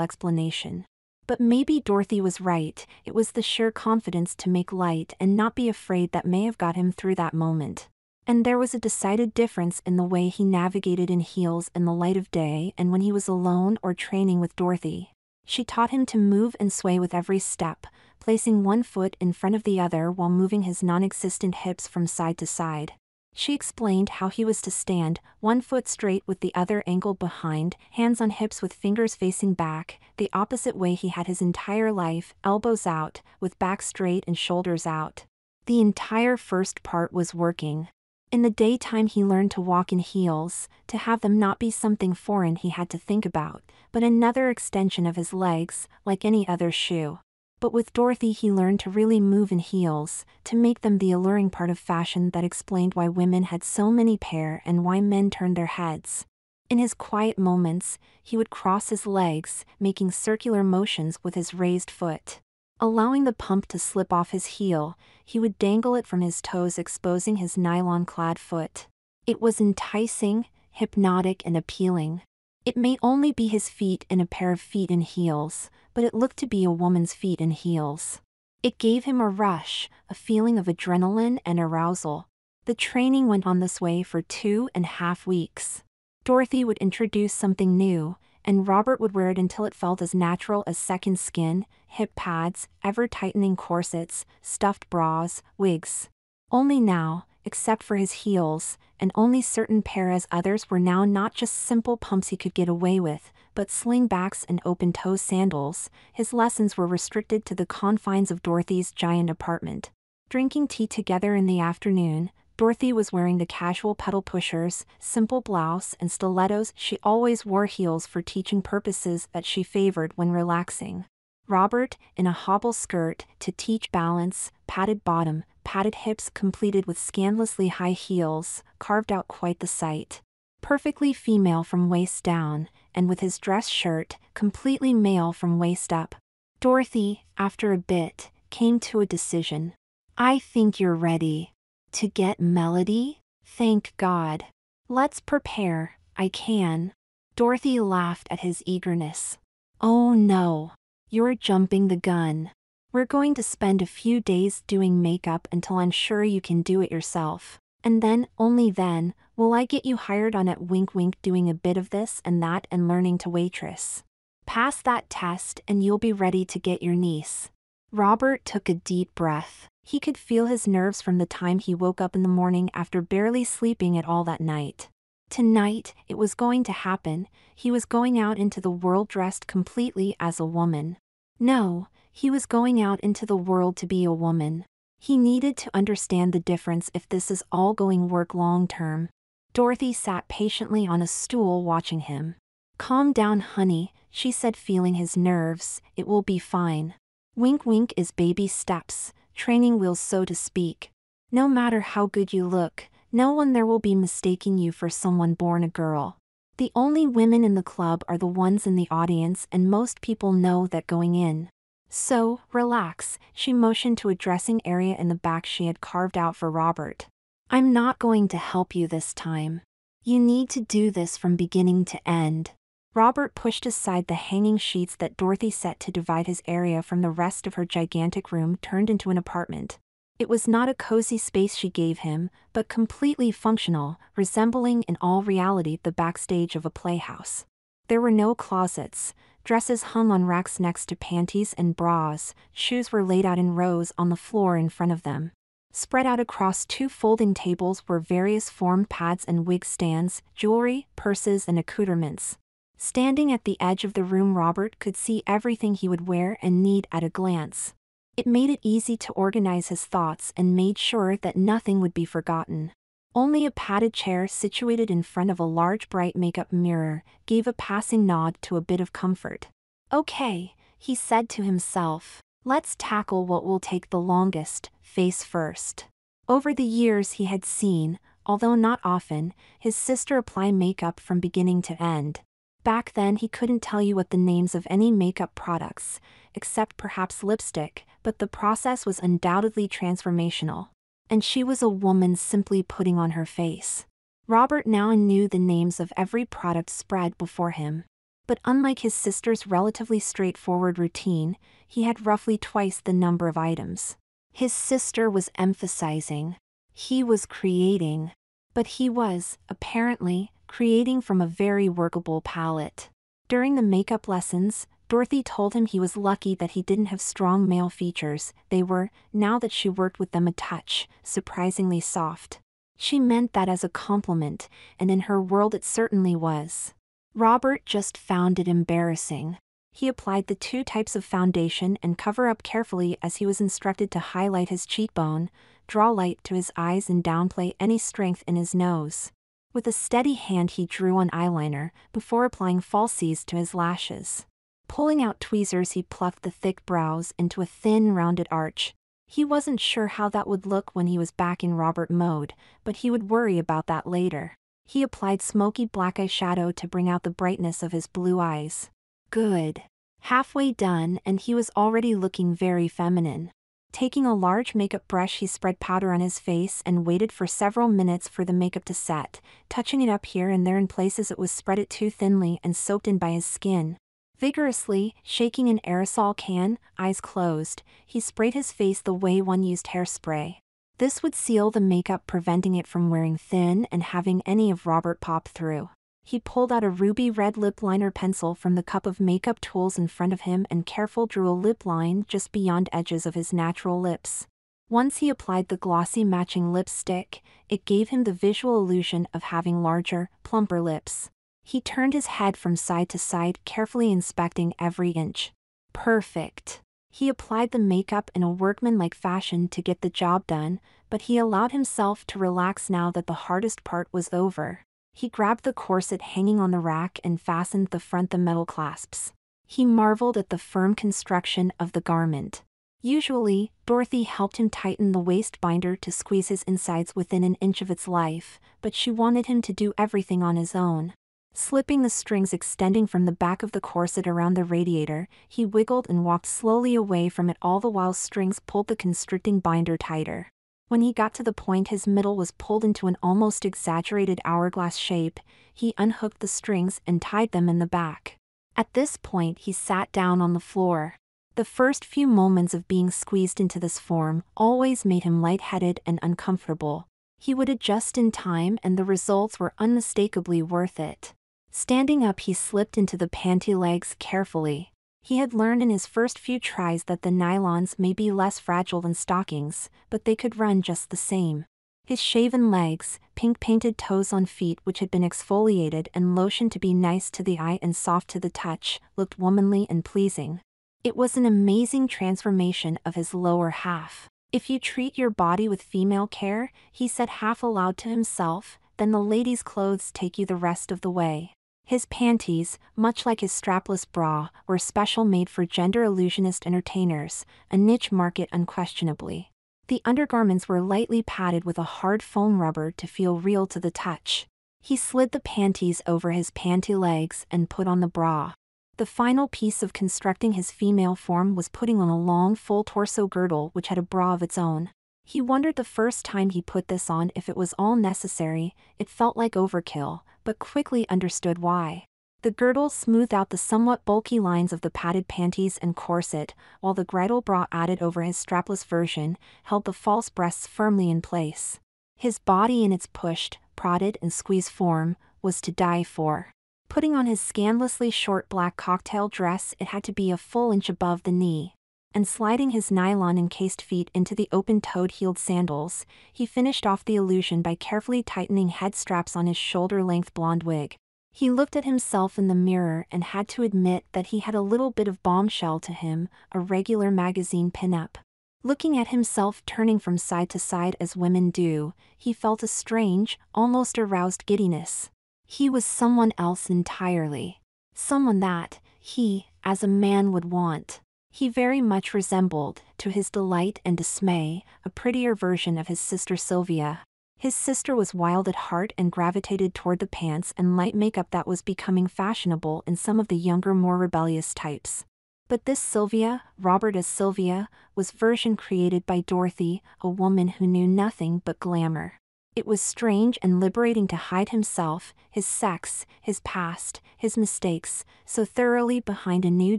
explanation. But maybe Dorothy was right, it was the sheer confidence to make light and not be afraid that may have got him through that moment. And there was a decided difference in the way he navigated in heels in the light of day and when he was alone or training with Dorothy. She taught him to move and sway with every step, placing one foot in front of the other while moving his non-existent hips from side to side. She explained how he was to stand, one foot straight with the other angled behind, hands on hips with fingers facing back, the opposite way he had his entire life, elbows out, with back straight and shoulders out. The entire first part was working. In the daytime he learned to walk in heels, to have them not be something foreign he had to think about, but another extension of his legs, like any other shoe. But with Dorothy he learned to really move in heels, to make them the alluring part of fashion that explained why women had so many pair and why men turned their heads. In his quiet moments, he would cross his legs, making circular motions with his raised foot. Allowing the pump to slip off his heel, he would dangle it from his toes, exposing his nylon-clad foot. It was enticing, hypnotic, and appealing. It may only be his feet in a pair of feet in heels, but it looked to be a woman's feet in heels. It gave him a rush, a feeling of adrenaline and arousal. The training went on this way for 2.5 weeks. Dorothy would introduce something new, and Robert would wear it until it felt as natural as second skin, hip pads, ever-tightening corsets, stuffed bras, wigs. Only now, except for his heels, and only certain pair as others were now not just simple pumps he could get away with, but slingbacks and open-toe sandals, his lessons were restricted to the confines of Dorothy's giant apartment. Drinking tea together in the afternoon, Dorothy was wearing the casual pedal pushers, simple blouse, and stilettos. She always wore heels for teaching purposes that she favored when relaxing. Robert, in a hobble skirt, to teach balance, padded bottom, padded hips completed with scandalously high heels, carved out quite the sight. Perfectly female from waist down, and with his dress shirt, completely male from waist up. Dorothy, after a bit, came to a decision. "I think you're ready. To get Melody? Thank God. Let's prepare, I can." Dorothy laughed at his eagerness. "Oh no. You're jumping the gun. We're going to spend a few days doing makeup until I'm sure you can do it yourself. And then, only then, will I get you hired on at Wink Wink doing a bit of this and that and learning to waitress. Pass that test and you'll be ready to get your niece." Robert took a deep breath. He could feel his nerves from the time he woke up in the morning after barely sleeping at all that night. Tonight, it was going to happen. He was going out into the world dressed completely as a woman. No, he was going out into the world to be a woman. He needed to understand the difference if this is all going to work long term. Dorothy sat patiently on a stool watching him. "Calm down, honey," she said, feeling his nerves. "It will be fine. Wink Wink is baby steps, training wheels so to speak. No matter how good you look, no one there will be mistaking you for someone born a girl. The only women in the club are the ones in the audience, and most people know that going in. So, relax." She motioned to a dressing area in the back she had carved out for Robert. "I'm not going to help you this time. You need to do this from beginning to end." Robert pushed aside the hanging sheets that Dorothy set to divide his area from the rest of her gigantic room turned into an apartment. It was not a cozy space she gave him, but completely functional, resembling in all reality the backstage of a playhouse. There were no closets. Dresses hung on racks next to panties and bras, shoes were laid out in rows on the floor in front of them. Spread out across 2 folding tables were various formed pads and wig stands, jewelry, purses, and accoutrements. Standing at the edge of the room, Robert could see everything he would wear and need at a glance. It made it easy to organize his thoughts and made sure that nothing would be forgotten. Only a padded chair situated in front of a large bright makeup mirror gave a passing nod to a bit of comfort. "Okay," he said to himself, "let's tackle what will take the longest, face first." Over the years he had seen, although not often, his sister apply makeup from beginning to end. Back then he couldn't tell you what the names of any makeup products, except perhaps lipstick, but the process was undoubtedly transformational. And she was a woman simply putting on her face. Robert now knew the names of every product spread before him. But unlike his sister's relatively straightforward routine, he had roughly twice the number of items. His sister was emphasizing. He was creating. But he was, apparently, creating from a very workable palette. During the makeup lessons, Dorothy told him he was lucky that he didn't have strong male features. They were, now that she worked with them, a touch, surprisingly soft. She meant that as a compliment, and in her world it certainly was. Robert just found it embarrassing. He applied the 2 types of foundation and cover up carefully as he was instructed to highlight his cheekbone, draw light to his eyes, and downplay any strength in his nose. With a steady hand he drew on eyeliner, before applying falsies to his lashes. Pulling out tweezers, he plucked the thick brows into a thin, rounded arch. He wasn't sure how that would look when he was back in Robert mode, but he would worry about that later. He applied smoky black eyeshadow to bring out the brightness of his blue eyes. Good. Halfway done, and he was already looking very feminine. Taking a large makeup brush, he spread powder on his face and waited for several minutes for the makeup to set, touching it up here and there in places it was spread it too thinly and soaked in by his skin. Vigorously, shaking an aerosol can, eyes closed, he sprayed his face the way one used hairspray. This would seal the makeup, preventing it from wearing thin and having any of Robert pop through. He pulled out a ruby red lip liner pencil from the cup of makeup tools in front of him and carefully drew a lip line just beyond edges of his natural lips. Once he applied the glossy matching lipstick, it gave him the visual illusion of having larger, plumper lips. He turned his head from side to side, carefully inspecting every inch. Perfect. He applied the makeup in a workmanlike fashion to get the job done, but he allowed himself to relax now that the hardest part was over. He grabbed the corset hanging on the rack and fastened the metal clasps. He marveled at the firm construction of the garment. Usually, Dorothy helped him tighten the waist binder to squeeze his insides within an inch of its life, but she wanted him to do everything on his own. Slipping the strings extending from the back of the corset around the radiator, he wiggled and walked slowly away from it, all the while strings pulled the constricting binder tighter. When he got to the point his middle was pulled into an almost exaggerated hourglass shape, he unhooked the strings and tied them in the back. At this point he sat down on the floor. The first few moments of being squeezed into this form always made him lightheaded and uncomfortable. He would adjust in time and the results were unmistakably worth it. Standing up, he slipped into the panty legs carefully. He had learned in his first few tries that the nylons may be less fragile than stockings, but they could run just the same. His shaven legs, pink painted toes on feet which had been exfoliated and lotioned to be nice to the eye and soft to the touch, looked womanly and pleasing. It was an amazing transformation of his lower half. "If you treat your body with female care," he said half aloud to himself, "then the ladies' clothes take you the rest of the way." His panties, much like his strapless bra, were special made for gender illusionist entertainers, a niche market unquestionably. The undergarments were lightly padded with a hard foam rubber to feel real to the touch. He slid the panties over his panty legs and put on the bra. The final piece of constructing his female form was putting on a long full torso girdle which had a bra of its own. He wondered the first time he put this on if it was all necessary. It felt like overkill, but quickly understood why. The girdle smoothed out the somewhat bulky lines of the padded panties and corset, while the bridal bra added over his strapless version held the false breasts firmly in place. His body in its pushed, prodded and squeezed form was to die for. Putting on his scandalously short black cocktail dress, it had to be a full inch above the knee. And sliding his nylon-encased feet into the open-toed heeled sandals, he finished off the illusion by carefully tightening head straps on his shoulder-length blonde wig. He looked at himself in the mirror and had to admit that he had a little bit of bombshell to him, a regular magazine pin-up. Looking at himself turning from side to side as women do, he felt a strange, almost aroused giddiness. He was someone else entirely. Someone that he, as a man, would want. He very much resembled, to his delight and dismay, a prettier version of his sister Sylvia. His sister was wild at heart and gravitated toward the pants and light makeup that was becoming fashionable in some of the younger, more rebellious types. But this Sylvia, Robert as Sylvia, was version created by Dorothy, a woman who knew nothing but glamour. It was strange and liberating to hide himself, his sex, his past, his mistakes, so thoroughly behind a new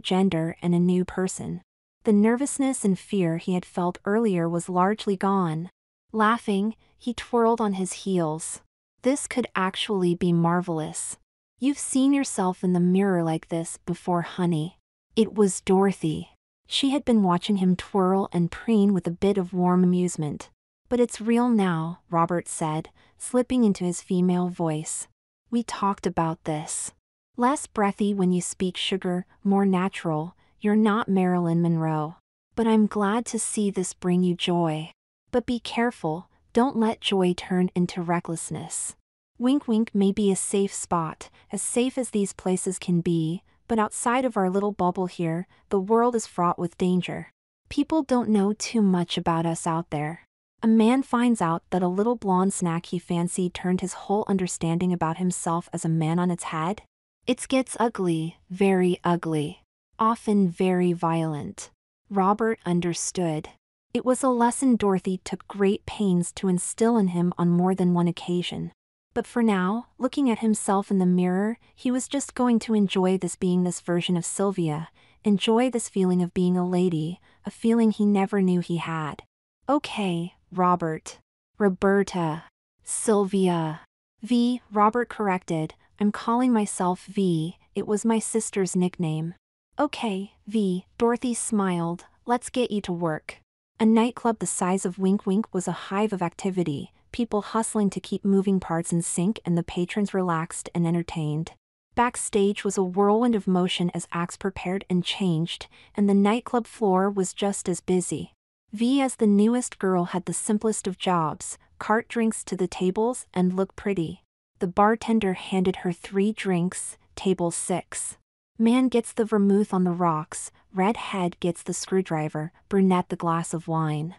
gender and a new person. The nervousness and fear he had felt earlier was largely gone. Laughing, he twirled on his heels. This could actually be marvelous. "You've seen yourself in the mirror like this before, honey." It was Dorothy. She had been watching him twirl and preen with a bit of warm amusement. "But it's real now," Robert said, slipping into his female voice. "We talked about this. Less breathy when you speak, sugar, more natural. You're not Marilyn Monroe. But I'm glad to see this bring you joy. But be careful, don't let joy turn into recklessness. Wink Wink may be a safe spot, as safe as these places can be, But outside of our little bubble here, the world is fraught with danger. People don't know too much about us out there. A man finds out that a little blonde snack he fancied turned his whole understanding about himself as a man on its head. It gets ugly, very ugly. Often very violent. Robert understood. It was a lesson Dorothy took great pains to instill in him on more than one occasion. But for now, looking at himself in the mirror, he was just going to enjoy being this version of Sylvia, enjoy this feeling of being a lady, a feeling he never knew he had. Okay, Robert. Roberta. Sylvia. V, Robert corrected, I'm calling myself V, it was my sister's nickname. Okay, V, Dorothy smiled, let's get you to work. A nightclub the size of Wink Wink was a hive of activity, people hustling to keep moving parts in sync and the patrons relaxed and entertained. Backstage was a whirlwind of motion as acts prepared and changed, and the nightclub floor was just as busy. V, as the newest girl, had the simplest of jobs, cart drinks to the tables and look pretty. The bartender handed her 3 drinks, table 6. Man gets the vermouth on the rocks, redhead gets the screwdriver, brunette the glass of wine.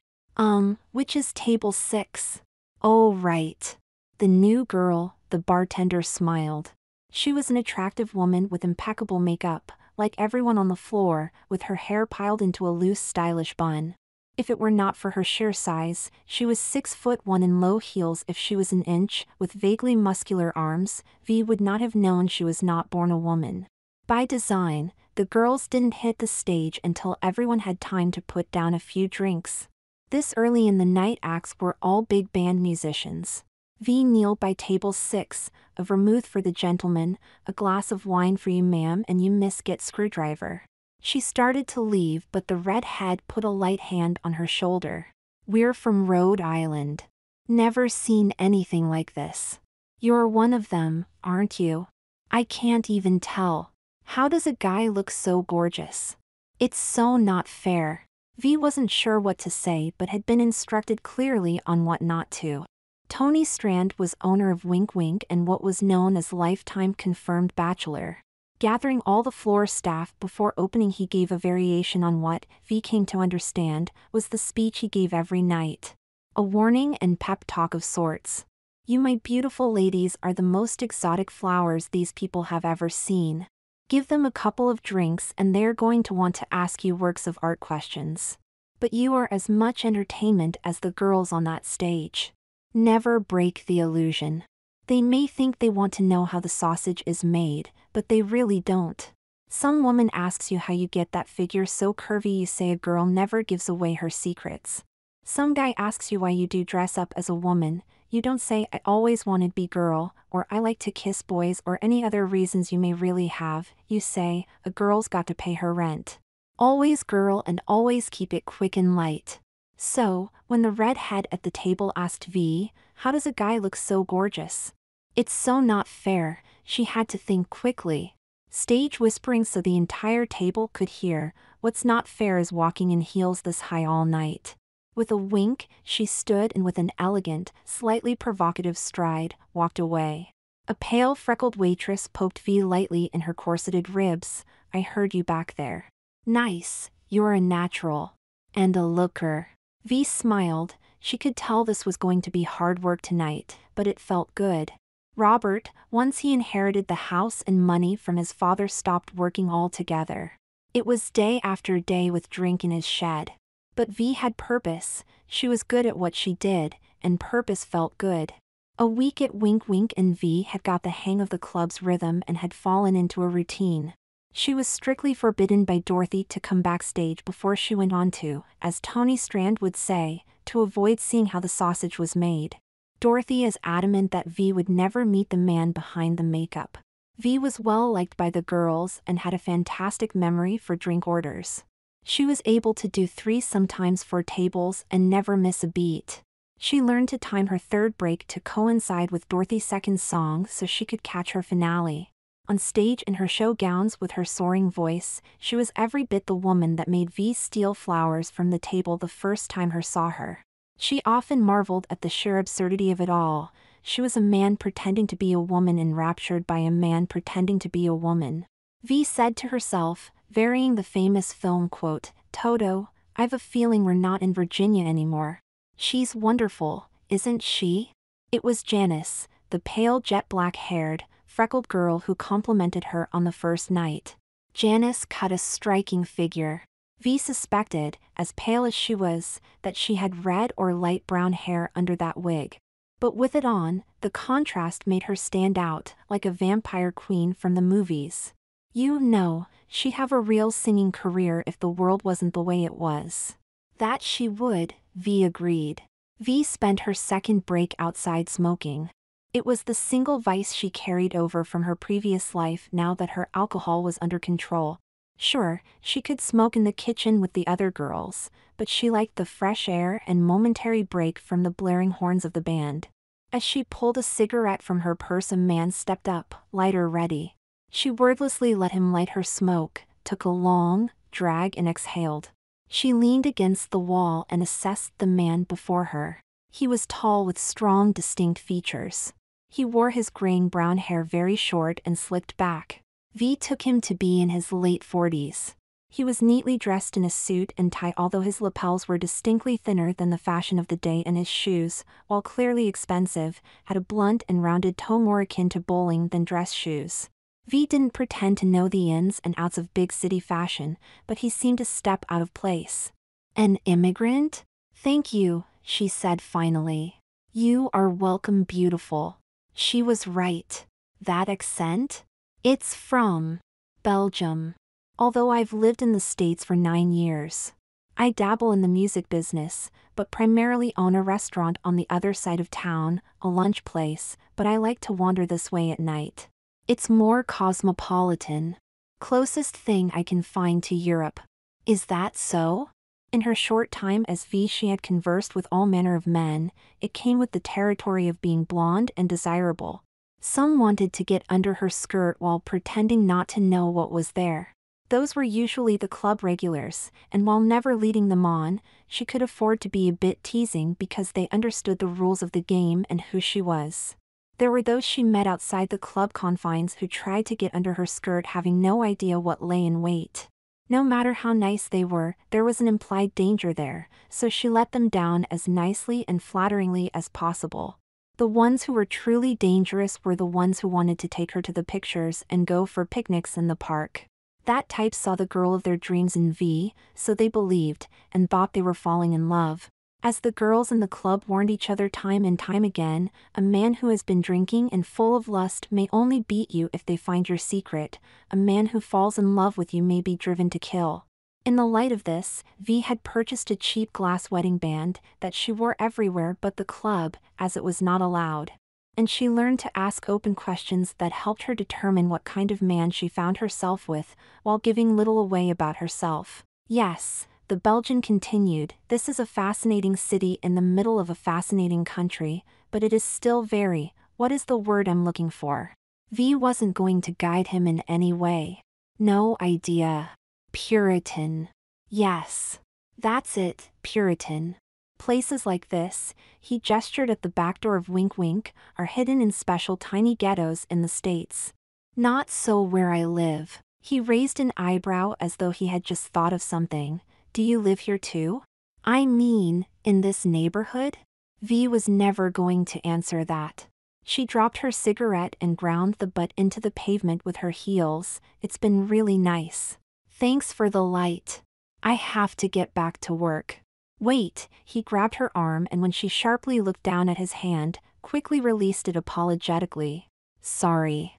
Which is table 6? Oh right. The new girl, the bartender smiled. She was an attractive woman with impeccable makeup, like everyone on the floor, with her hair piled into a loose stylish bun. If it were not for her sheer size, she was 6'1" in low heels. If she was an inch, with vaguely muscular arms, V would not have known she was not born a woman. By design, the girls didn't hit the stage until everyone had time to put down a few drinks. This early in the night, acts were all big band musicians. V kneeled by table 6, a vermouth for the gentleman, a glass of wine for you ma'am and you miss get screwdriver. She started to leave but the redhead put a light hand on her shoulder. We're from Rhode Island. Never seen anything like this. You're one of them, aren't you? I can't even tell. How does a guy look so gorgeous? It's so not fair. V wasn't sure what to say but had been instructed clearly on what not to. Tony Strand was owner of Wink Wink and what was known as Lifetime Confirmed Bachelor. Gathering all the floor staff before opening, he gave a variation on what, V came to understand, was the speech he gave every night. A warning and pep talk of sorts. You my beautiful ladies are the most exotic flowers these people have ever seen. Give them a couple of drinks and they're going to want to ask you works of art questions. But you are as much entertainment as the girls on that stage. Never break the illusion. They may think they want to know how the sausage is made, but they really don't. Some woman asks you how you get that figure so curvy, you say a girl never gives away her secrets. Some guy asks you why you do dress up as a woman, you don't say I always wanted to be girl, or I like to kiss boys, or any other reasons you may really have, you say, a girl's got to pay her rent. Always girl and always keep it quick and light. So, when the redhead at the table asked V, how does a guy look so gorgeous? It's so not fair, she had to think quickly. Stage whispering so the entire table could hear, what's not fair is walking in heels this high all night. With a wink, she stood and with an elegant, slightly provocative stride, walked away. A pale freckled waitress poked V lightly in her corseted ribs. I heard you back there. Nice, you're a natural. And a looker. V smiled, she could tell this was going to be hard work tonight, but it felt good. Robert, once he inherited the house and money from his father, stopped working altogether. It was day after day with drink in his shed. But V had purpose, she was good at what she did, and purpose felt good. A week at Wink Wink and V had got the hang of the club's rhythm and had fallen into a routine. She was strictly forbidden by Dorothy to come backstage before she went on to, as Tony Strand would say, to avoid seeing how the sausage was made. Dorothy is adamant that V would never meet the man behind the makeup. V was well liked by the girls and had a fantastic memory for drink orders. She was able to do 3, sometimes 4 tables and never miss a beat. She learned to time her third break to coincide with Dorothy's second song so she could catch her finale. On stage in her show gowns with her soaring voice, she was every bit the woman that made V steal flowers from the table the first time her saw her. She often marveled at the sheer absurdity of it all. She was a man pretending to be a woman, enraptured by a man pretending to be a woman. V said to herself, varying the famous film quote, "Toto, I've a feeling we're not in Virginia anymore. She's wonderful, isn't she?" It was Janice, the pale jet-black-haired, freckled girl who complimented her on the first night. Janice cut a striking figure. V suspected, as pale as she was, that she had red or light brown hair under that wig. But with it on, the contrast made her stand out, like a vampire queen from the movies. You know, she'd have a real singing career if the world wasn't the way it was. That she would, V agreed. V spent her second break outside smoking. It was the single vice she carried over from her previous life now that her alcohol was under control. Sure, she could smoke in the kitchen with the other girls, but she liked the fresh air and momentary break from the blaring horns of the band. As she pulled a cigarette from her purse, a man stepped up, lighter ready. She wordlessly let him light her smoke, took a long drag and exhaled. She leaned against the wall and assessed the man before her. He was tall with strong, distinct features. He wore his graying brown hair very short and slicked back. V took him to be in his late 40s. He was neatly dressed in a suit and tie, although his lapels were distinctly thinner than the fashion of the day, and his shoes, while clearly expensive, had a blunt and rounded toe more akin to bowling than dress shoes. V didn't pretend to know the ins and outs of big city fashion, but he seemed a step out of place. "An immigrant? Thank you," she said finally. "You are welcome, beautiful." She was right. That accent? It's from Belgium. Although I've lived in the States for 9 years. I dabble in the music business, but primarily own a restaurant on the other side of town, a lunch place, but I like to wander this way at night. It's more cosmopolitan. Closest thing I can find to Europe. Is that so? In her short time as V, she had conversed with all manner of men. It came with the territory of being blonde and desirable. Some wanted to get under her skirt while pretending not to know what was there. Those were usually the club regulars, and while never leading them on, she could afford to be a bit teasing because they understood the rules of the game and who she was. There were those she met outside the club confines who tried to get under her skirt, having no idea what lay in wait. No matter how nice they were, there was an implied danger there, so she let them down as nicely and flatteringly as possible. The ones who were truly dangerous were the ones who wanted to take her to the pictures and go for picnics in the park. That type saw the girl of their dreams in V, so they believed, and thought they were falling in love. As the girls in the club warned each other time and time again, a man who has been drinking and full of lust may only beat you if they find your secret. A man who falls in love with you may be driven to kill. In the light of this, V had purchased a cheap glass wedding band that she wore everywhere but the club, as it was not allowed. And she learned to ask open questions that helped her determine what kind of man she found herself with, while giving little away about herself. Yes, the Belgian continued, this is a fascinating city in the middle of a fascinating country, but it is still very, what is the word I'm looking for? V wasn't going to guide him in any way. No idea. Puritan. Yes. That's it, Puritan. Places like this, he gestured at the back door of Wink Wink, are hidden in special tiny ghettos in the States. Not so where I live. He raised an eyebrow as though he had just thought of something. Do you live here too? I mean, in this neighborhood? V was never going to answer that. She dropped her cigarette and ground the butt into the pavement with her heels. It's been really nice. Thanks for the light. I have to get back to work. Wait, he grabbed her arm, and when she sharply looked down at his hand, quickly released it apologetically. Sorry.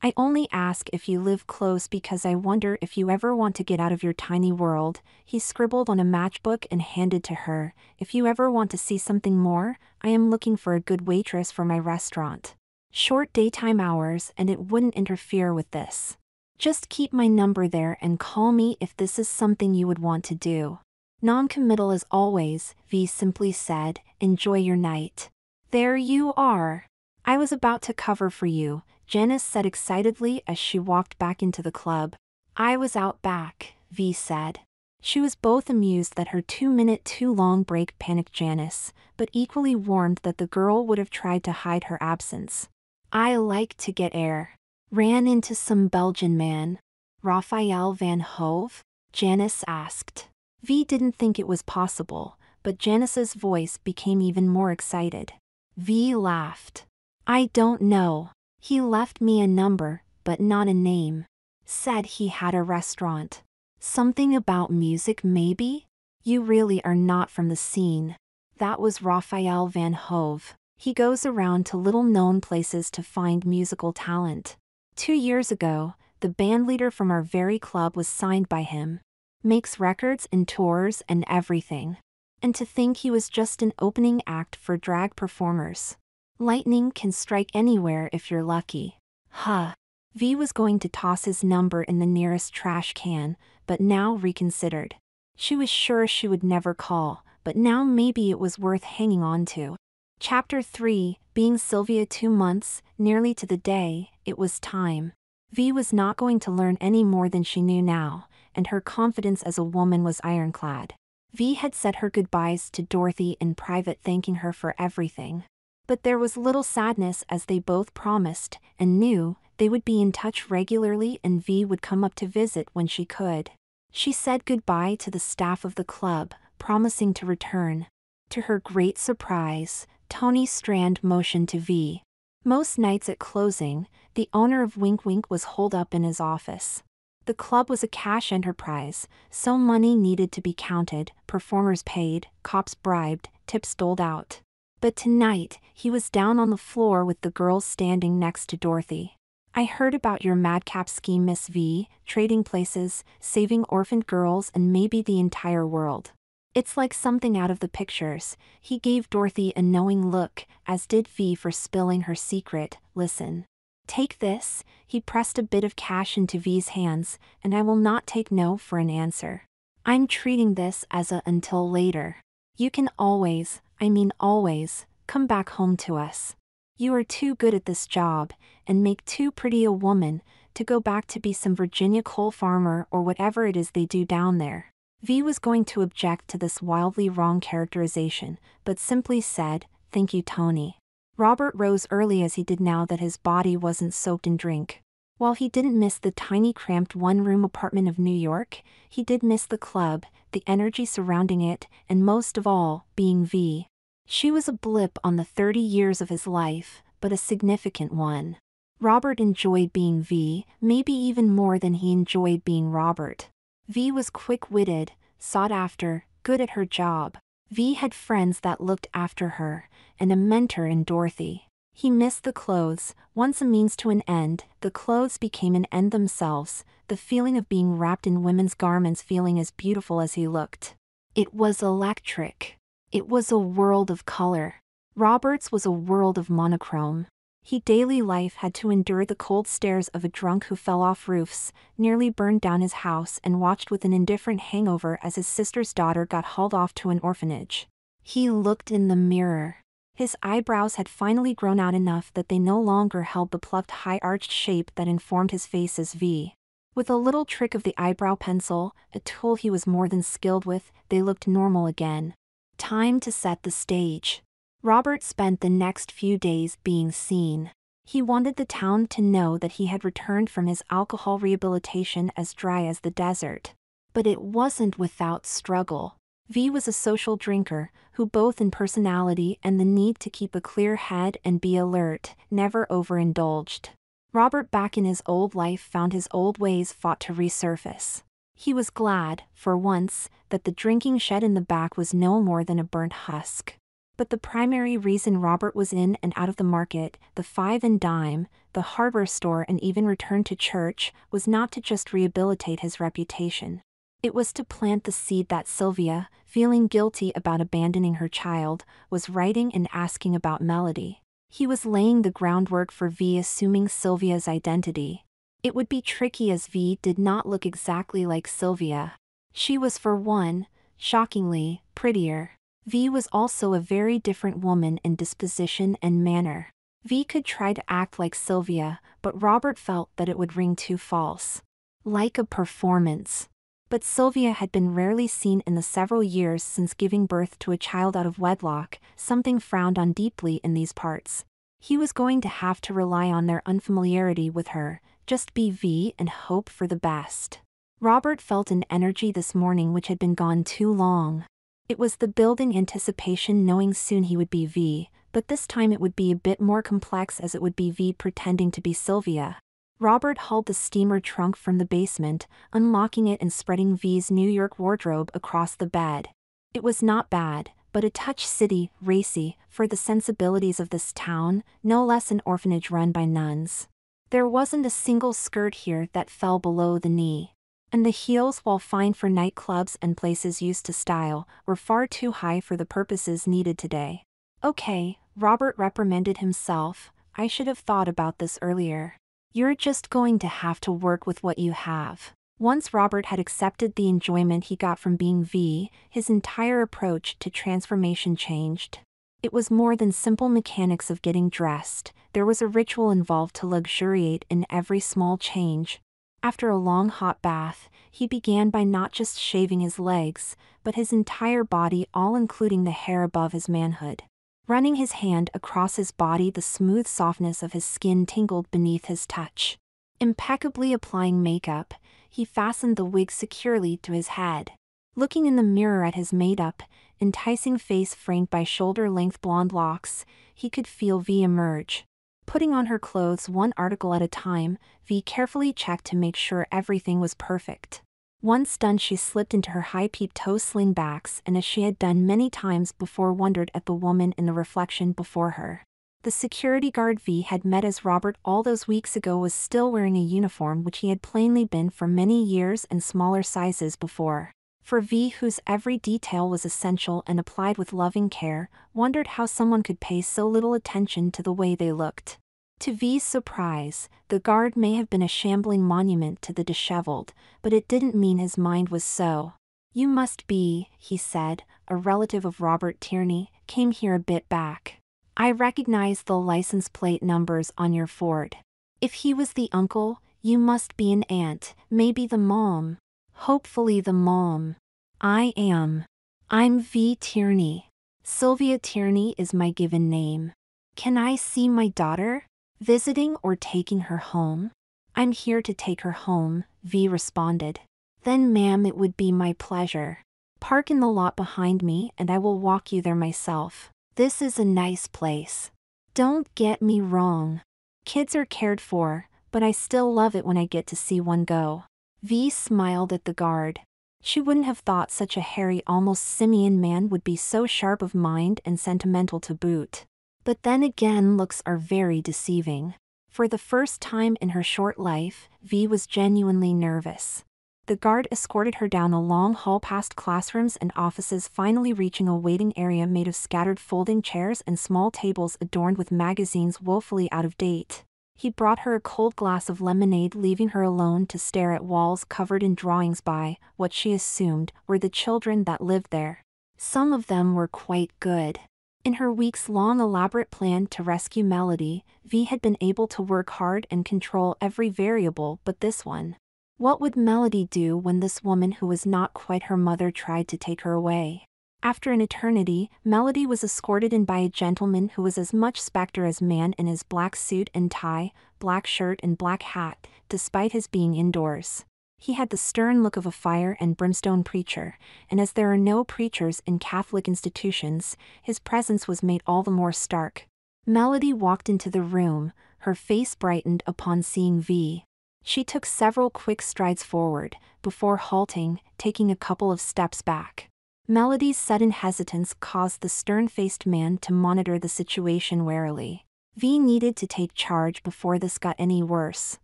I only ask if you live close because I wonder if you ever want to get out of your tiny world. He scribbled on a matchbook and handed to her. If you ever want to see something more, I am looking for a good waitress for my restaurant. Short daytime hours, and it wouldn't interfere with this. Just keep my number there and call me if this is something you would want to do. Non-committal as always, V simply said, enjoy your night. There you are. I was about to cover for you, Janice said excitedly as she walked back into the club. I was out back, V said. She was both amused that her 2-minute too long break panicked Janice, but equally warned that the girl would have tried to hide her absence. I like to get air. Ran into some Belgian man. Raphael van Hove? Janice asked. V didn't think it was possible, but Janice's voice became even more excited. V laughed. I don't know. He left me a number, but not a name. Said he had a restaurant. Something about music maybe? You really are not from the scene. That was Raphael van Hove. He goes around to little-known places to find musical talent. 2 years ago, the bandleader from our very club was signed by him. Makes records and tours and everything. And to think he was just an opening act for drag performers. Lightning can strike anywhere if you're lucky. Huh. V was going to toss his number in the nearest trash can, but now reconsidered. She was sure she would never call, but now maybe it was worth hanging on to. Chapter 3, Being Sylvia 2 months, nearly to the day, it was time. V was not going to learn any more than she knew now, and her confidence as a woman was ironclad. V had said her goodbyes to Dorothy in private, thanking her for everything. But there was little sadness as they both promised, and knew, they would be in touch regularly and V would come up to visit when she could. She said goodbye to the staff of the club, promising to return. To her great surprise, Tony Strand motioned to V. Most nights at closing, the owner of Wink Wink was holed up in his office. The club was a cash enterprise, so money needed to be counted, performers paid, cops bribed, tips doled out. But tonight, he was down on the floor with the girls standing next to Dorothy. I heard about your madcap scheme, Miss V, trading places, saving orphaned girls and maybe the entire world. It's like something out of the pictures. He gave Dorothy a knowing look, as did V for spilling her secret. Listen. Take this. He pressed a bit of cash into V's hands, and I will not take no for an answer. I'm treating this as a until later. You can always, I mean always, come back home to us. You are too good at this job, and make too pretty a woman, to go back to be some Virginia coal farmer or whatever it is they do down there. V was going to object to this wildly wrong characterization, but simply said, thank you, Tony. Robert rose early as he did now that his body wasn't soaked in drink. While he didn't miss the tiny cramped one-room apartment of New York, he did miss the club, the energy surrounding it, and most of all, being V. She was a blip on the 30 years of his life, but a significant one. Robert enjoyed being V, maybe even more than he enjoyed being Robert. V was quick-witted, sought after, good at her job. V had friends that looked after her, and a mentor in Dorothy. He missed the clothes. Once a means to an end, the clothes became an end themselves, the feeling of being wrapped in women's garments feeling as beautiful as he looked. It was electric. It was a world of color. Robert's was a world of monochrome. He daily life had to endure the cold stares of a drunk who fell off roofs, nearly burned down his house and watched with an indifferent hangover as his sister's daughter got hauled off to an orphanage. He looked in the mirror. His eyebrows had finally grown out enough that they no longer held the plucked high-arched shape that informed his face as V. With a little trick of the eyebrow pencil, a tool he was more than skilled with, they looked normal again. Time to set the stage. Robert spent the next few days being seen. He wanted the town to know that he had returned from his alcohol rehabilitation as dry as the desert. But it wasn't without struggle. V was a social drinker, who both in personality and the need to keep a clear head and be alert, never overindulged. Robert back in his old life found his old ways fought to resurface. He was glad, for once, that the drinking shed in the back was no more than a burnt husk. But the primary reason Robert was in and out of the market, the five and dime, the hardware store and even returned to church, was not to just rehabilitate his reputation. It was to plant the seed that Sylvia, feeling guilty about abandoning her child, was writing and asking about Melody. He was laying the groundwork for V assuming Sylvia's identity. It would be tricky as V did not look exactly like Sylvia. She was, for one, shockingly, prettier. V was also a very different woman in disposition and manner. V could try to act like Sylvia, but Robert felt that it would ring too false. Like a performance. But Sylvia had been rarely seen in the several years since giving birth to a child out of wedlock, something frowned on deeply in these parts. He was going to have to rely on their unfamiliarity with her, just be V and hope for the best. Robert felt an energy this morning which had been gone too long. It was the building anticipation, knowing soon he would be V, but this time it would be a bit more complex, as it would be V pretending to be Sylvia. Robert hauled the steamer trunk from the basement, unlocking it and spreading V's New York wardrobe across the bed. It was not bad, but a touch city, racy, for the sensibilities of this town, no less an orphanage run by nuns. There wasn't a single skirt here that fell below the knee. And the heels, while fine for nightclubs and places used to style, were far too high for the purposes needed today. Okay, Robert reprimanded himself, I should have thought about this earlier. You're just going to have to work with what you have. Once Robert had accepted the enjoyment he got from being V, his entire approach to transformation changed. It was more than simple mechanics of getting dressed, there was a ritual involved to luxuriate in every small change. After a long hot bath, he began by not just shaving his legs, but his entire body, all including the hair above his manhood. Running his hand across his body, the smooth softness of his skin tingled beneath his touch. Impeccably applying makeup, he fastened the wig securely to his head. Looking in the mirror at his made-up, enticing face framed by shoulder-length blonde locks, he could feel V emerge. Putting on her clothes one article at a time, V carefully checked to make sure everything was perfect. Once done, she slipped into her high-peeped toe slingbacks and, as she had done many times before, wondered at the woman in the reflection before her. The security guard V had met as Robert all those weeks ago was still wearing a uniform which he had plainly been for many years and smaller sizes before. For V, whose every detail was essential and applied with loving care, wondered how someone could pay so little attention to the way they looked. To V's surprise, the guard may have been a shambling monument to the disheveled, but it didn't mean his mind was so. You must be, he said, a relative of Robert Tierney, came here a bit back. I recognize the license plate numbers on your Ford. If he was the uncle, you must be an aunt, maybe the mom. Hopefully the mom. I am. I'm V. Tierney. Sylvia Tierney is my given name. Can I see my daughter? Visiting or taking her home? I'm here to take her home, V responded. Then ma'am, it would be my pleasure. Park in the lot behind me and I will walk you there myself. This is a nice place. Don't get me wrong. Kids are cared for, but I still love it when I get to see one go. V smiled at the guard. She wouldn't have thought such a hairy, almost simian man would be so sharp of mind and sentimental to boot. But then again, looks are very deceiving. For the first time in her short life, V was genuinely nervous. The guard escorted her down a long hall past classrooms and offices, finally reaching a waiting area made of scattered folding chairs and small tables adorned with magazines woefully out of date. He brought her a cold glass of lemonade, leaving her alone to stare at walls covered in drawings by, what she assumed, were the children that lived there. Some of them were quite good. In her weeks-long elaborate plan to rescue Melody, V had been able to work hard and control every variable but this one. What would Melody do when this woman who was not quite her mother tried to take her away? After an eternity, Melody was escorted in by a gentleman who was as much specter as man in his black suit and tie, black shirt and black hat, despite his being indoors. He had the stern look of a fire and brimstone preacher, and as there are no preachers in Catholic institutions, his presence was made all the more stark. Melody walked into the room, her face brightened upon seeing V. She took several quick strides forward, before halting, taking a couple of steps back. Melody's sudden hesitance caused the stern-faced man to monitor the situation warily. V needed to take charge before this got any worse.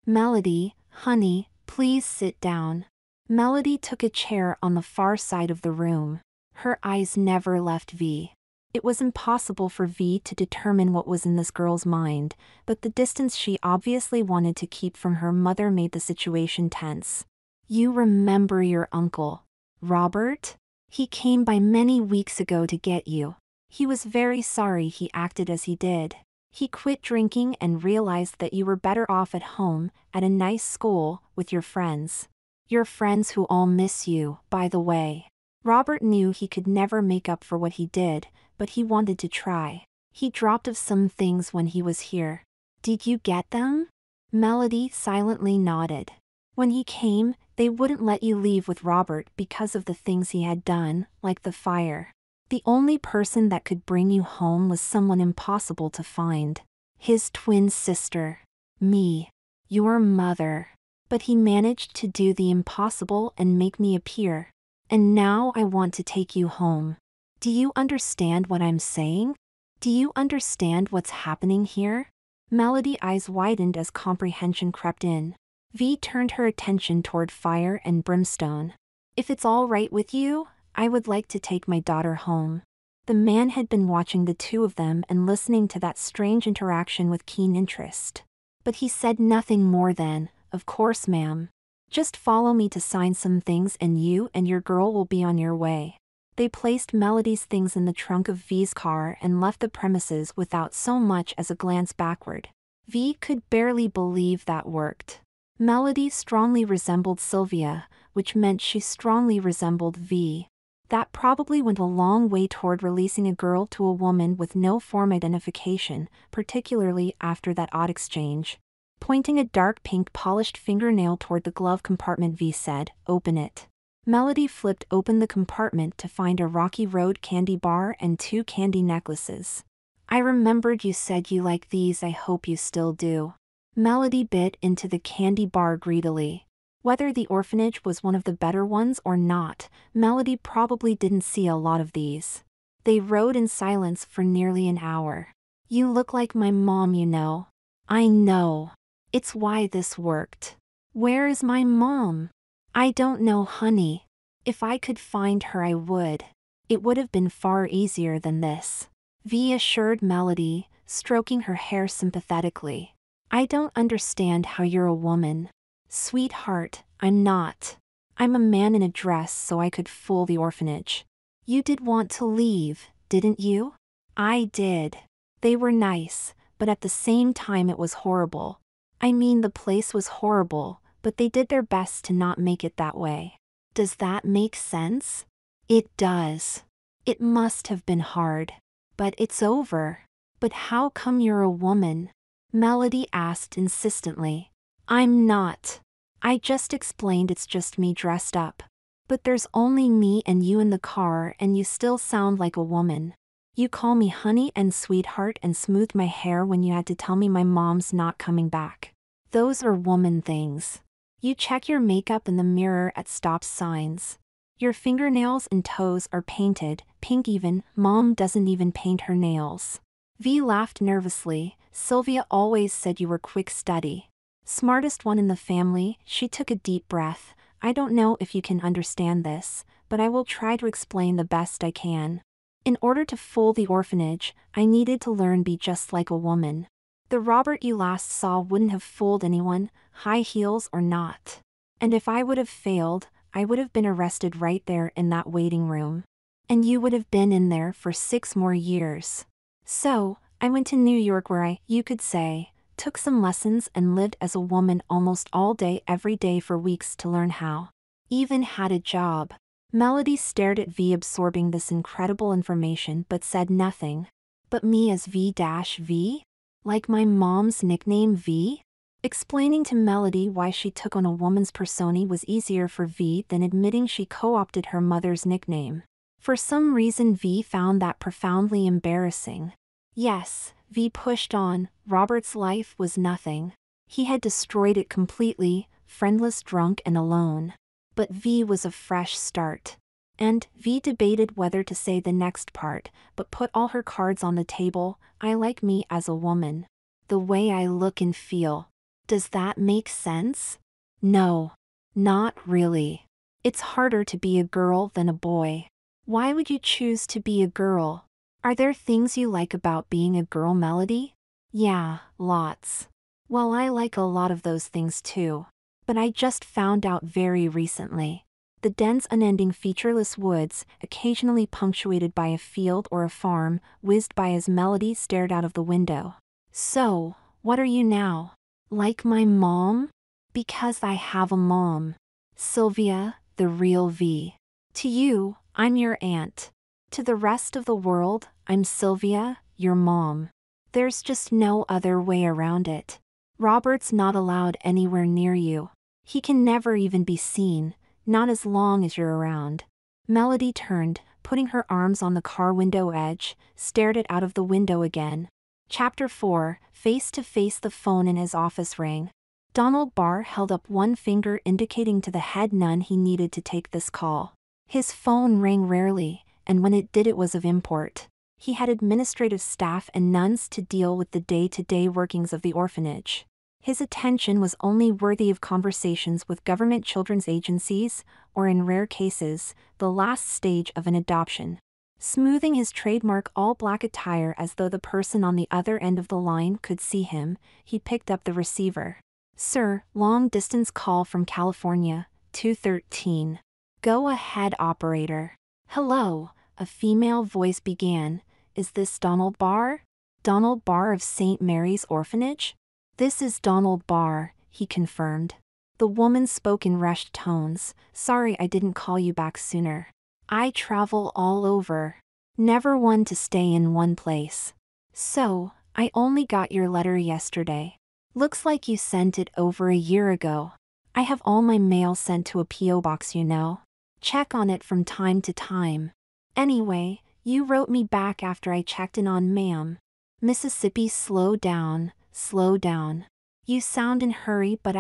Melody, honey, please sit down. Melody took a chair on the far side of the room. Her eyes never left V. It was impossible for V to determine what was in this girl's mind, but the distance she obviously wanted to keep from her mother made the situation tense. You remember your uncle, Robert? He came by many weeks ago to get you. He was very sorry he acted as he did. He quit drinking and realized that you were better off at home, at a nice school, with your friends. Your friends who all miss you, by the way. Robert knew he could never make up for what he did, but he wanted to try. He dropped off some things when he was here. Did you get them? Melody silently nodded. When he came, they wouldn't let you leave with Robert because of the things he had done, like the fire. The only person that could bring you home was someone impossible to find. His twin sister. Me. Your mother. But he managed to do the impossible and make me appear. And now I want to take you home. Do you understand what I'm saying? Do you understand what's happening here? Melody's eyes widened as comprehension crept in. V turned her attention toward fire and brimstone. If it's all right with you, I would like to take my daughter home. The man had been watching the two of them and listening to that strange interaction with keen interest. But he said nothing more than, "Of course, ma'am. Just follow me to sign some things and you and your girl will be on your way." They placed Melody's things in the trunk of V's car and left the premises without so much as a glance backward. V could barely believe that worked. Melody strongly resembled Sylvia, which meant she strongly resembled V. That probably went a long way toward releasing a girl to a woman with no form identification, particularly after that odd exchange. Pointing a dark pink polished fingernail toward the glove compartment, V said, "Open it." Melody flipped open the compartment to find a Rocky Road candy bar and 2 candy necklaces. "I remembered you said you like these, I hope you still do." Melody bit into the candy bar greedily. Whether the orphanage was one of the better ones or not, Melody probably didn't see a lot of these. They rode in silence for nearly an hour. "You look like my mom, you know." "I know. It's why this worked." "Where is my mom?" "I don't know, honey. If I could find her, I would. It would have been far easier than this," V assured Melody, stroking her hair sympathetically. "I don't understand how you're a woman." "Sweetheart, I'm not. I'm a man in a dress so I could fool the orphanage." "You did want to leave, didn't you?" "I did. They were nice, but at the same time it was horrible. I mean, the place was horrible, but they did their best to not make it that way." "Does that make sense?" "It does. It must have been hard. But it's over." "But how come you're a woman?" Melody asked insistently. "I'm not. I just explained it's just me dressed up." "But there's only me and you in the car and you still sound like a woman. You call me honey and sweetheart and smooth my hair when you had to tell me my mom's not coming back. Those are woman things. You check your makeup in the mirror at stop signs. Your fingernails and toes are painted, pink even, Mom doesn't even paint her nails." V laughed nervously. "Sylvia always said you were quick study. Smartest one in the family." She took a deep breath. "I don't know if you can understand this, but I will try to explain the best I can. In order to fool the orphanage, I needed to learn be just like a woman. The Robert you last saw wouldn't have fooled anyone, high heels or not. And if I would have failed, I would have been arrested right there in that waiting room. And you would have been in there for 6 more years. So, I went to New York where you could say, took some lessons and lived as a woman almost all day every day for weeks to learn how. Even had a job." Melody stared at V, absorbing this incredible information, but said nothing. "But me as V-V? Like my mom's nickname V?" Explaining to Melody why she took on a woman's persona was easier for V than admitting she co-opted her mother's nickname. For some reason V found that profoundly embarrassing. "Yes," V pushed on, "Robert's life was nothing. He had destroyed it completely, friendless, drunk and alone. But V was a fresh start." And V debated whether to say the next part, but put all her cards on the table. "I like me as a woman. The way I look and feel. Does that make sense?" "No. Not really. It's harder to be a girl than a boy." "Why would you choose to be a girl? Are there things you like about being a girl, Melody?" "Yeah, lots." "Well, I like a lot of those things too. But I just found out very recently. The dense unending featureless woods, occasionally punctuated by a field or a farm, whizzed by as Melody stared out of the window. "So, what are you now? Like my mom?" "Because I have a mom. Sylvia, the real V. To you, I'm your aunt. To the rest of the world, I'm Sylvia, your mom. There's just no other way around it. Robert's not allowed anywhere near you. He can never even be seen, not as long as you're around. Melody turned, putting her arms on the car window edge, stared it out of the window again. Chapter 4, Face to Face. The phone in his office rang. Donald Barr held up one finger indicating to the head nun he needed to take this call. His phone rang rarely, and when it did it was of import. He had administrative staff and nuns to deal with the day-to-day workings of the orphanage. His attention was only worthy of conversations with government children's agencies, or in rare cases, the last stage of an adoption. Smoothing his trademark all-black attire as though the person on the other end of the line could see him, he picked up the receiver. Sir, long-distance call from California, 213. Go ahead, operator. Hello, a female voice began. Is this Donald Barr? Donald Barr of St. Mary's Orphanage? This is Donald Barr, he confirmed. The woman spoke in rushed tones. Sorry I didn't call you back sooner. I travel all over. Never one to stay in one place. So, I only got your letter yesterday. Looks like you sent it over a year ago. I have all my mail sent to a P.O. box, you know. Check on it from time to time. Anyway, you wrote me back after I checked in on ma'am. Mississippi, slow down, slow down. You sound in hurry, but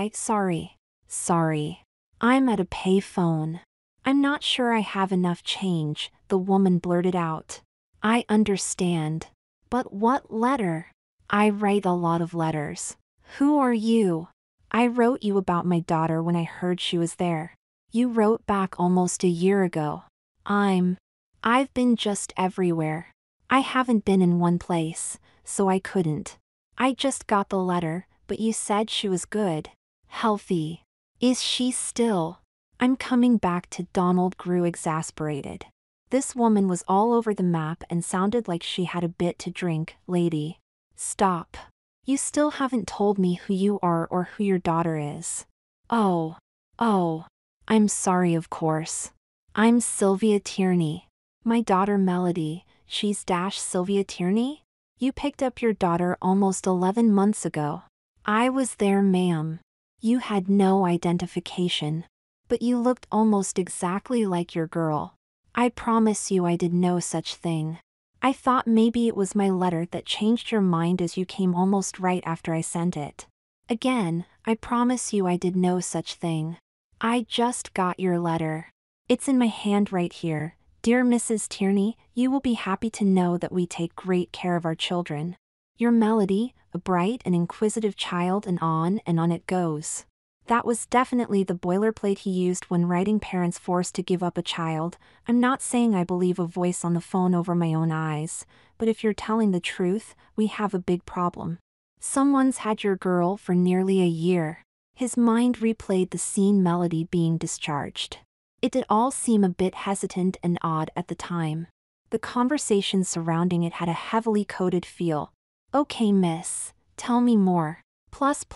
Sorry. I'm at a pay phone. I'm not sure I have enough change, the woman blurted out. I understand. But what letter? I write a lot of letters. Who are you? I wrote you about my daughter when I heard she was there. You wrote back almost a year ago. I've been just everywhere. I haven't been in one place, so I couldn't. I just got the letter, but you said she was good. Healthy. Is she still? I'm coming back to. Donald grew exasperated. This woman was all over the map and sounded like she had a bit to drink. Lady. Stop. You still haven't told me who you are or who your daughter is. Oh. I'm sorry, of course. I'm Sylvia Tierney. My daughter Melody, she's Sylvia Tierney? You picked up your daughter almost 11 months ago. I was there, ma'am. You had no identification. But you looked almost exactly like your girl. I promise you I did no such thing. I thought maybe it was my letter that changed your mind as you came almost right after I sent it. Again, I promise you I did no such thing. I just got your letter. It's in my hand right here. Dear Mrs. Tierney, you will be happy to know that we take great care of our children. Your Melody, a bright and inquisitive child, and on it goes. That was definitely the boilerplate he used when writing parents forced to give up a child. I'm not saying I believe a voice on the phone over my own eyes, but if you're telling the truth, we have a big problem. Someone's had your girl for nearly a year. His mind replayed the scene, Melody being discharged. It did all seem a bit hesitant and odd at the time. The conversation surrounding it had a heavily coded feel. Okay, miss, tell me more. Plus,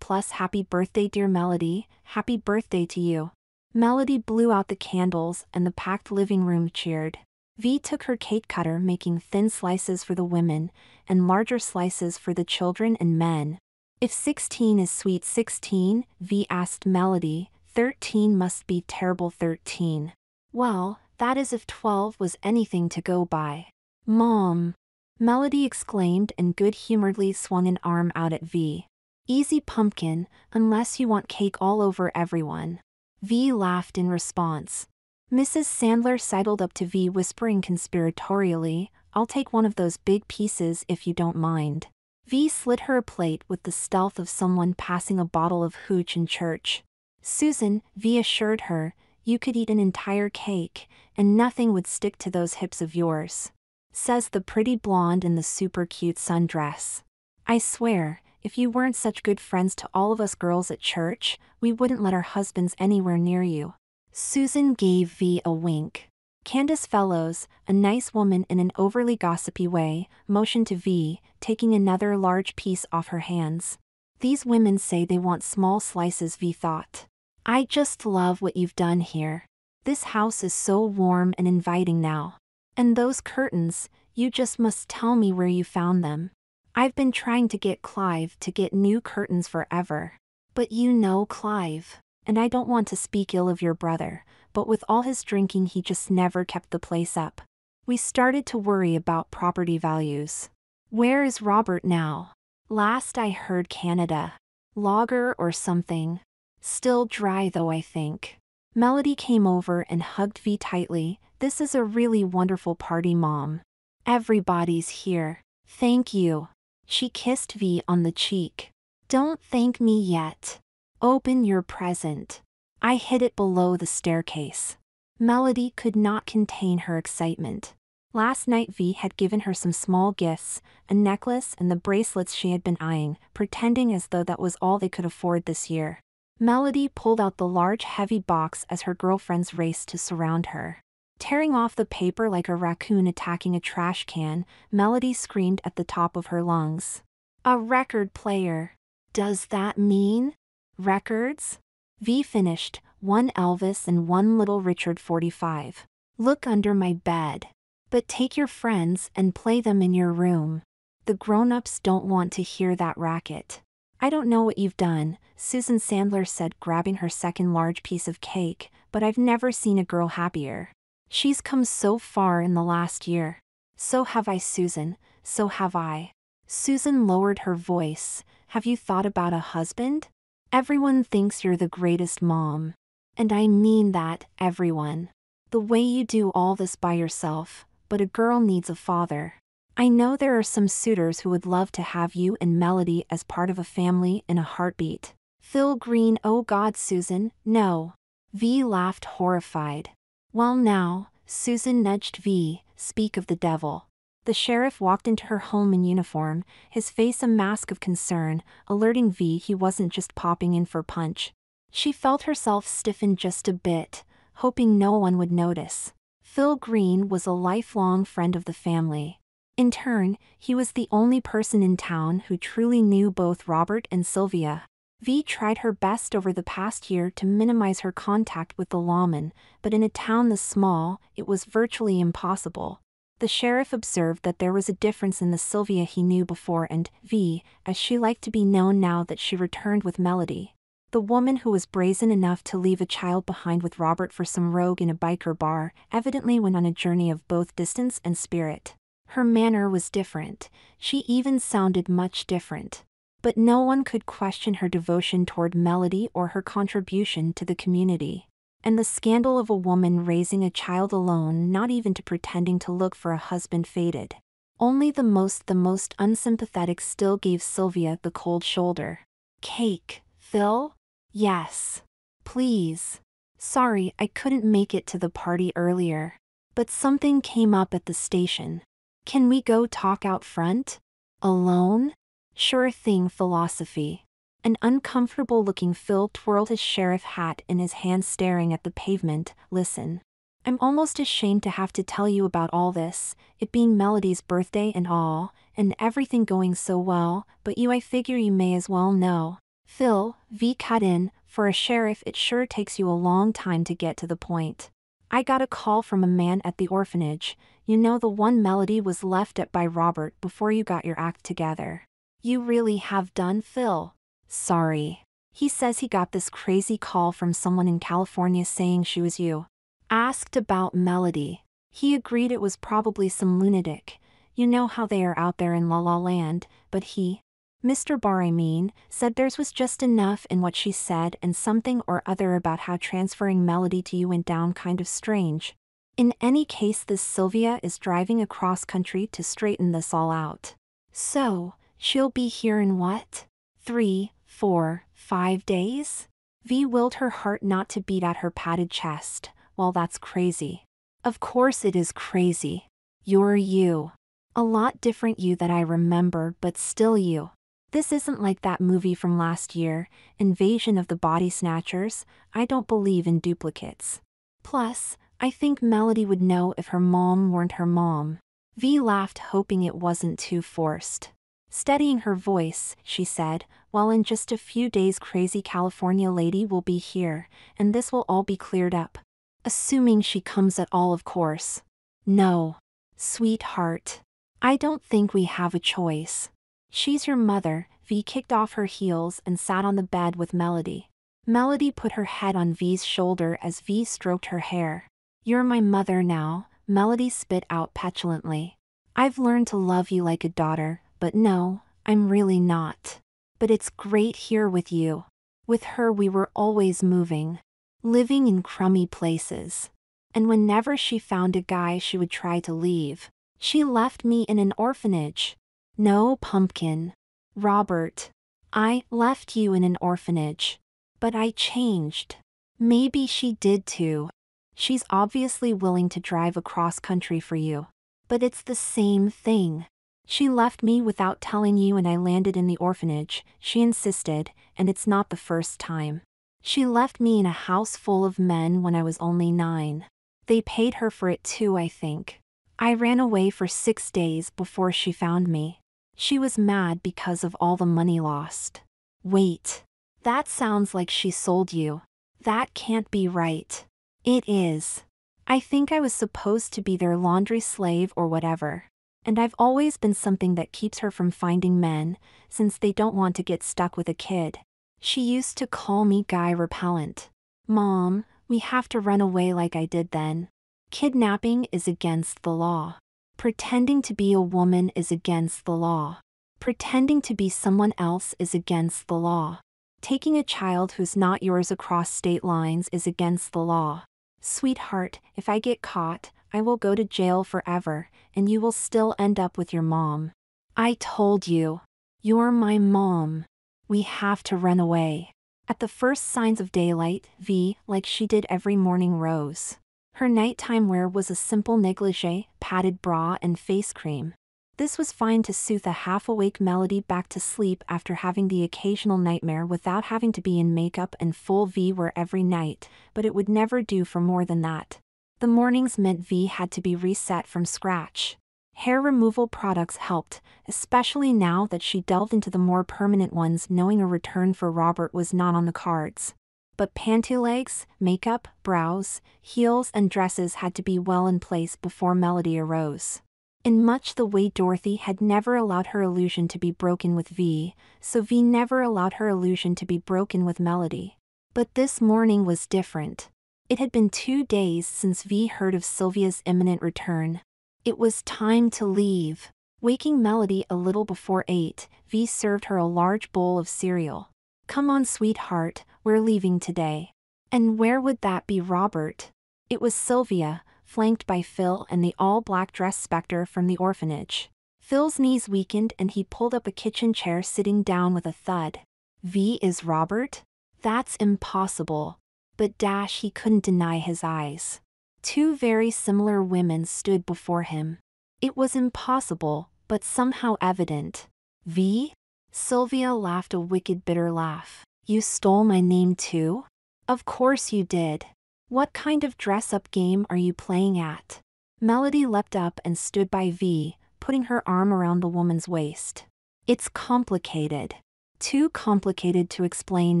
happy birthday, dear Melody, happy birthday to you. Melody blew out the candles and the packed living room cheered. V took her cake cutter, making thin slices for the women and larger slices for the children and men. If 16 is sweet 16, V asked Melody, 13 must be terrible 13. Well, that is if 12 was anything to go by. Mom! Melody exclaimed and good-humoredly swung an arm out at V. Easy, pumpkin, unless you want cake all over everyone. V laughed in response. Mrs. Sandler sidled up to V, whispering conspiratorially, I'll take one of those big pieces if you don't mind. V slid her a plate with the stealth of someone passing a bottle of hooch in church. Susan, V assured her, you could eat an entire cake, and nothing would stick to those hips of yours. Says the pretty blonde in the super cute sundress. I swear, if you weren't such good friends to all of us girls at church, we wouldn't let our husbands anywhere near you. Susan gave V a wink. Candace Fellows, a nice woman in an overly gossipy way, motioned to V, taking another large piece off her hands. These women say they want small slices, V thought. I just love what you've done here. This house is so warm and inviting now. And those curtains, You just must tell me where you found them. I've been trying to get Clive to get new curtains forever. But you know Clive. And I don't want to speak ill of your brother, but with all his drinking he just never kept the place up. We started to worry about property values. Where is Robert now? Last I heard Canada. Logger or something. Still dry though, I think. Melody came over and hugged V tightly. This is a really wonderful party, Mom. Everybody's here. Thank you. She kissed V on the cheek. Don't thank me yet. Open your present. I hid it below the staircase. Melody could not contain her excitement. Last night V had given her some small gifts, a necklace and the bracelets she had been eyeing, pretending as though that was all they could afford this year. Melody pulled out the large heavy box as her girlfriends raced to surround her. Tearing off the paper like a raccoon attacking a trash can, Melody screamed at the top of her lungs. A record player. Does that mean records? V finished, one Elvis and one Little Richard 45. Look under my bed. But take your friends and play them in your room. The grown-ups don't want to hear that racket. I don't know what you've done, Susan Sandler said, grabbing her second large piece of cake, but I've never seen a girl happier. She's come so far in the last year. So have I, Susan, so have I. Susan lowered her voice. Have you thought about a husband? Everyone thinks you're the greatest mom. And I mean that, everyone. The way you do all this by yourself, but a girl needs a father. I know there are some suitors who would love to have you and Melody as part of a family in a heartbeat. Phil Green, oh God, Susan, no. V laughed horrified. Well now, Susan nudged V, speak of the devil. The sheriff walked into her home in uniform, his face a mask of concern, alerting V he wasn't just popping in for punch. She felt herself stiffen just a bit, hoping no one would notice. Phil Green was a lifelong friend of the family. In turn, he was the only person in town who truly knew both Robert and Sylvia. V tried her best over the past year to minimize her contact with the lawman, but in a town this small, it was virtually impossible. The sheriff observed that there was a difference in the Sylvia he knew before and V, as she liked to be known now that she returned with Melody. The woman who was brazen enough to leave a child behind with Robert for some rogue in a biker bar evidently went on a journey of both distance and spirit. Her manner was different, she even sounded much different. But no one could question her devotion toward Melody or her contribution to the community. And the scandal of a woman raising a child alone, not even to pretending to look for a husband, faded. Only the most unsympathetic still gave Sylvia the cold shoulder. Cake, Phil? Yes. Please. Sorry, I couldn't make it to the party earlier. But something came up at the station. Can we go talk out front? Alone? Sure thing, philosophy. An uncomfortable-looking Phil twirled his sheriff hat in his hand, staring at the pavement. Listen. I'm almost ashamed to have to tell you about all this, it being Melody's birthday and all, and everything going so well, but I figure you may as well know. Phil, V cut in, for a sheriff it sure takes you a long time to get to the point. I got a call from a man at the orphanage, you know, the one Melody was left at by Robert before you got your act together. You really have done, Phil? Sorry. He says he got this crazy call from someone in California saying she was you. Asked about Melody. He agreed it was probably some lunatic. You know how they are out there in La La Land, but he, Mr. Barr I mean, said theirs was just enough in what she said and something or other about how transferring Melody to you went down kind of strange. In any case, this Sylvia is driving across country to straighten this all out. So, she'll be here in what? 3, 4, 5 days? V willed her heart not to beat at her padded chest. Well, that's crazy. Of course it is crazy. You're you. A lot different you that I remember, but still you. This isn't like that movie from last year, Invasion of the Body Snatchers. I don't believe in duplicates. Plus, I think Melody would know if her mom weren't her mom. V laughed, hoping it wasn't too forced. Steadying her voice, she said, well, in just a few days crazy California lady will be here, and this will all be cleared up. Assuming she comes at all, of course. No. Sweetheart. I don't think we have a choice. She's your mother. V kicked off her heels and sat on the bed with Melody. Melody put her head on V's shoulder as V stroked her hair. You're my mother now, Melody spit out petulantly. I've learned to love you like a daughter, but no, I'm really not. But it's great here with you. With her we were always moving. Living in crummy places. And whenever she found a guy she would try to leave. She left me in an orphanage. No, pumpkin. Robert. I left you in an orphanage. But I changed. Maybe she did too. She's obviously willing to drive across country for you. But it's the same thing. She left me without telling you and I landed in the orphanage, she insisted, and it's not the first time. She left me in a house full of men when I was only 9. They paid her for it too, I think. I ran away for 6 days before she found me. She was mad because of all the money lost. Wait. That sounds like she sold you. That can't be right. It is. I think I was supposed to be their laundry slave or whatever. And I've always been something that keeps her from finding men, since they don't want to get stuck with a kid. She used to call me guy repellent. Mom, we have to run away like I did then. Kidnapping is against the law. Pretending to be a woman is against the law. Pretending to be someone else is against the law. Taking a child who's not yours across state lines is against the law. Sweetheart, if I get caught, I will go to jail forever, and you will still end up with your mom. I told you. You're my mom. We have to run away. At the first signs of daylight, V, like she did every morning, rose. Her nighttime wear was a simple negligee, padded bra and face cream. This was fine to soothe a half-awake Melody back to sleep after having the occasional nightmare without having to be in makeup and full V wear every night, but it would never do for more than that. The mornings meant V had to be reset from scratch. Hair removal products helped, especially now that she delved into the more permanent ones knowing a return for Robert was not on the cards. But panty legs, makeup, brows, heels and dresses had to be well in place before Melody arose. In much the way Dorothy had never allowed her illusion to be broken with V, so V never allowed her illusion to be broken with Melody. But this morning was different. It had been 2 days since V heard of Sylvia's imminent return. It was time to leave. Waking Melody a little before 8, V served her a large bowl of cereal. Come on, sweetheart, we're leaving today. And where would that be, Robert? It was Sylvia, flanked by Phil and the all-black dress specter from the orphanage. Phil's knees weakened and he pulled up a kitchen chair, sitting down with a thud. V is Robert? That's impossible. But he couldn't deny his eyes. 2 very similar women stood before him. It was impossible, but somehow evident. V? Sylvia laughed a wicked, bitter laugh. You stole my name too? Of course you did. What kind of dress-up game are you playing at? Melody leapt up and stood by V, putting her arm around the woman's waist. It's complicated. Too complicated to explain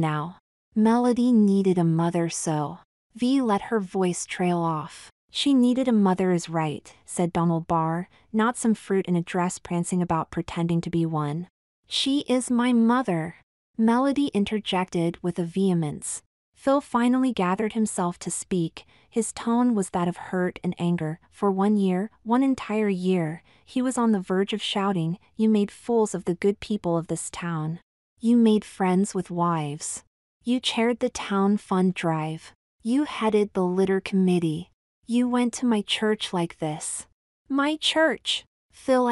now. Melody needed a mother, so. V let her voice trail off. She needed a mother is right, said Donald Barr, not some fruit in a dress prancing about pretending to be one. She is my mother. Melody interjected with a vehemence. Phil finally gathered himself to speak. His tone was that of hurt and anger. For 1 year, 1 entire year, he was on the verge of shouting, "You made fools of the good people of this town. You made friends with wives. You chaired the town fund drive. You headed the litter committee. You went to my church like this." My church? Phil,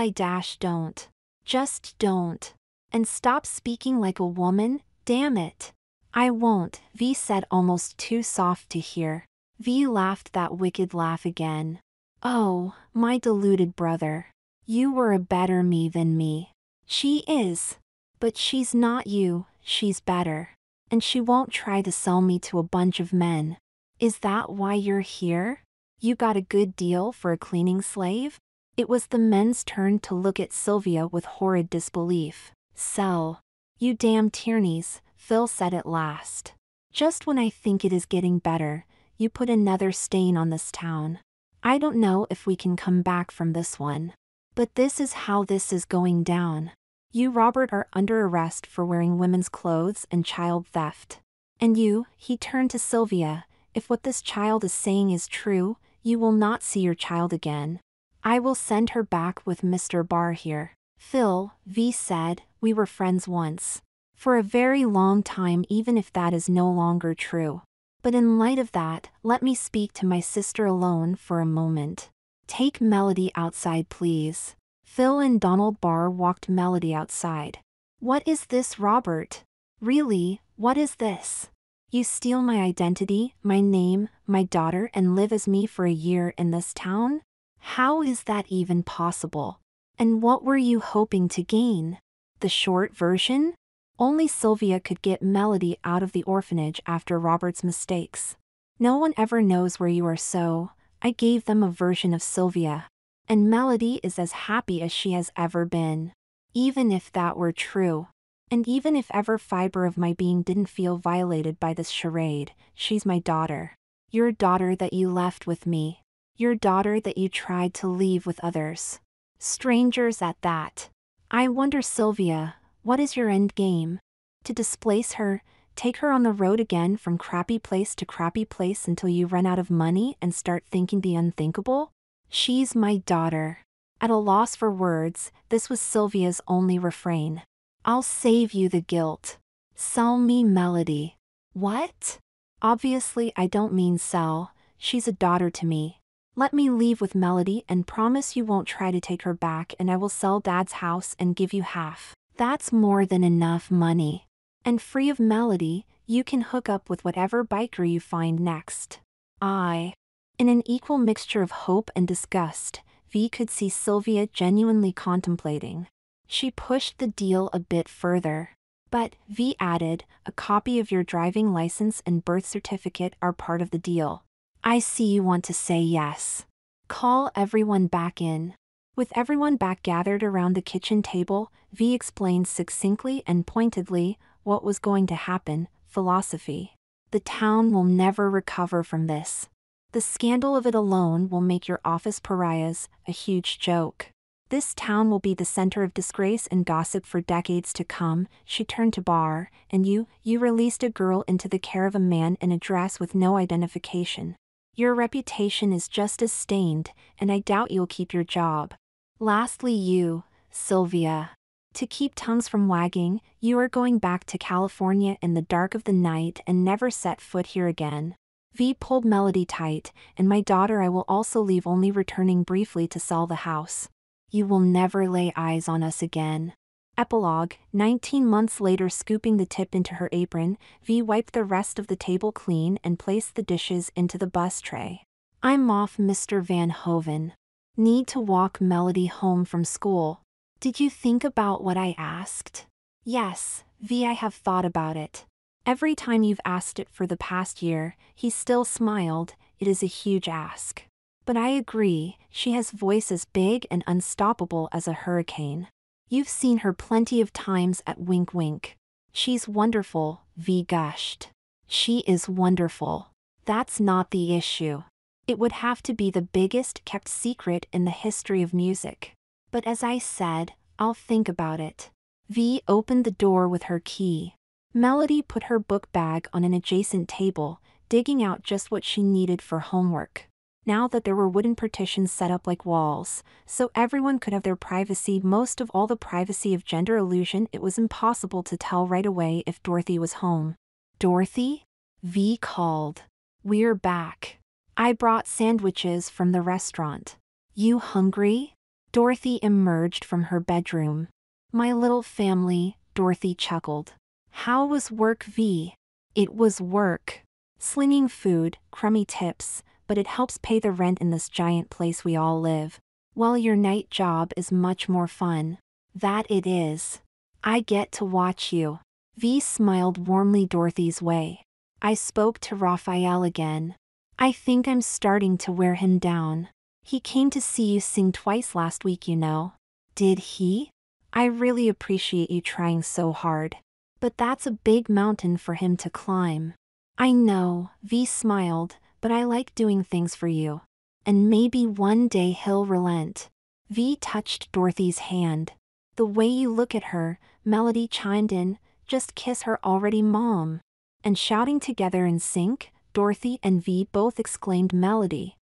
don't. Just don't. And stop speaking like a woman, damn it. I won't, V said, almost too soft to hear. V laughed that wicked laugh again. Oh, my deluded brother. You were a better me than me. She is. But she's not you, she's better. And she won't try to sell me to a bunch of men. Is that why you're here? You got a good deal for a cleaning slave? It was the men's turn to look at Sylvia with horrid disbelief. Sell. You damn Tierneys, Phil said at last. Just when I think it is getting better, you put another stain on this town. I don't know if we can come back from this one. But this is how this is going down. You, Robert, are under arrest for wearing women's clothes and child theft. And you," he turned to Sylvia, "if what this child is saying is true, you will not see your child again. I will send her back with Mr. Barr here." "Phil," V said, "we were friends once. For a very long time, even if that is no longer true. But in light of that, let me speak to my sister alone for a moment. Take Melody outside, please." Phil and Donald Barr walked Melody outside. "What is this, Robert? Really, what is this? You steal my identity, my name, my daughter, and live as me for a year in this town? How is that even possible? And what were you hoping to gain?" The short version? Only Sylvia could get Melody out of the orphanage after Robert's mistakes. No one ever knows where you are, so I gave them a version of Sylvia. And Melody is as happy as she has ever been. Even if that were true. And even if every fiber of my being didn't feel violated by this charade, she's my daughter. Your daughter that you left with me. Your daughter that you tried to leave with others. Strangers at that. I wonder, Sylvia, what is your end game? To displace her, take her on the road again from crappy place to crappy place until you run out of money and start thinking the unthinkable? She's my daughter. At a loss for words, this was Sylvia's only refrain. I'll save you the guilt. Sell me Melody. What? Obviously I don't mean sell, she's a daughter to me. Let me leave with Melody and promise you won't try to take her back, and I will sell Dad's house and give you half. That's more than enough money. And free of Melody, you can hook up with whatever biker you find next. In an equal mixture of hope and disgust, V could see Sylvia genuinely contemplating. She pushed the deal a bit further. But, V added, a copy of your driving license and birth certificate are part of the deal. I see you want to say yes. Call everyone back in. With everyone back gathered around the kitchen table, V explained succinctly and pointedly what was going to happen: philosophy. The town will never recover from this. The scandal of it alone will make your office pariahs a huge joke. This town will be the center of disgrace and gossip for decades to come. She turned to Barr, and you released a girl into the care of a man in a dress with no identification. Your reputation is just as stained, and I doubt you'll keep your job. Lastly, you, Sylvia. To keep tongues from wagging, you are going back to California in the dark of the night and never set foot here again. V pulled Melody tight, and my daughter I will also leave, only returning briefly to sell the house. You will never lay eyes on us again. Epilogue. 19 months later, scooping the tip into her apron, V wiped the rest of the table clean and placed the dishes into the bus tray. I'm off, Mr. Van Hoven. Need to walk Melody home from school. Did you think about what I asked? Yes, V, I have thought about it. Every time you've asked it for the past year, he still smiled. It is a huge ask. But I agree, she has voice as big and unstoppable as a hurricane. You've seen her plenty of times at Wink Wink. She's wonderful, V gushed. She is wonderful. That's not the issue. It would have to be the biggest kept secret in the history of music. But as I said, I'll think about it. V opened the door with her key. Melody put her book bag on an adjacent table, digging out just what she needed for homework. Now that there were wooden partitions set up like walls, so everyone could have their privacy, most of all the privacy of gender illusion, it was impossible to tell right away if Dorothy was home. Dorothy? V called. We're back. I brought sandwiches from the restaurant. You hungry? Dorothy emerged from her bedroom. My little family, Dorothy chuckled. How was work, V? It was work. Slinging food, crummy tips, but it helps pay the rent in this giant place we all live. Well, your night job is much more fun. That it is. I get to watch you. V smiled warmly Dorothy's way. I spoke to Raphael again. I think I'm starting to wear him down. He came to see you sing twice last week, you know. Did he? I really appreciate you trying so hard. But that's a big mountain for him to climb. I know, V smiled, but I like doing things for you. And maybe one day he'll relent. V touched Dorothy's hand. The way you look at her, Melody chimed in, just kiss her already, Mom. And shouting together in sync, Dorothy and V both exclaimed Melody.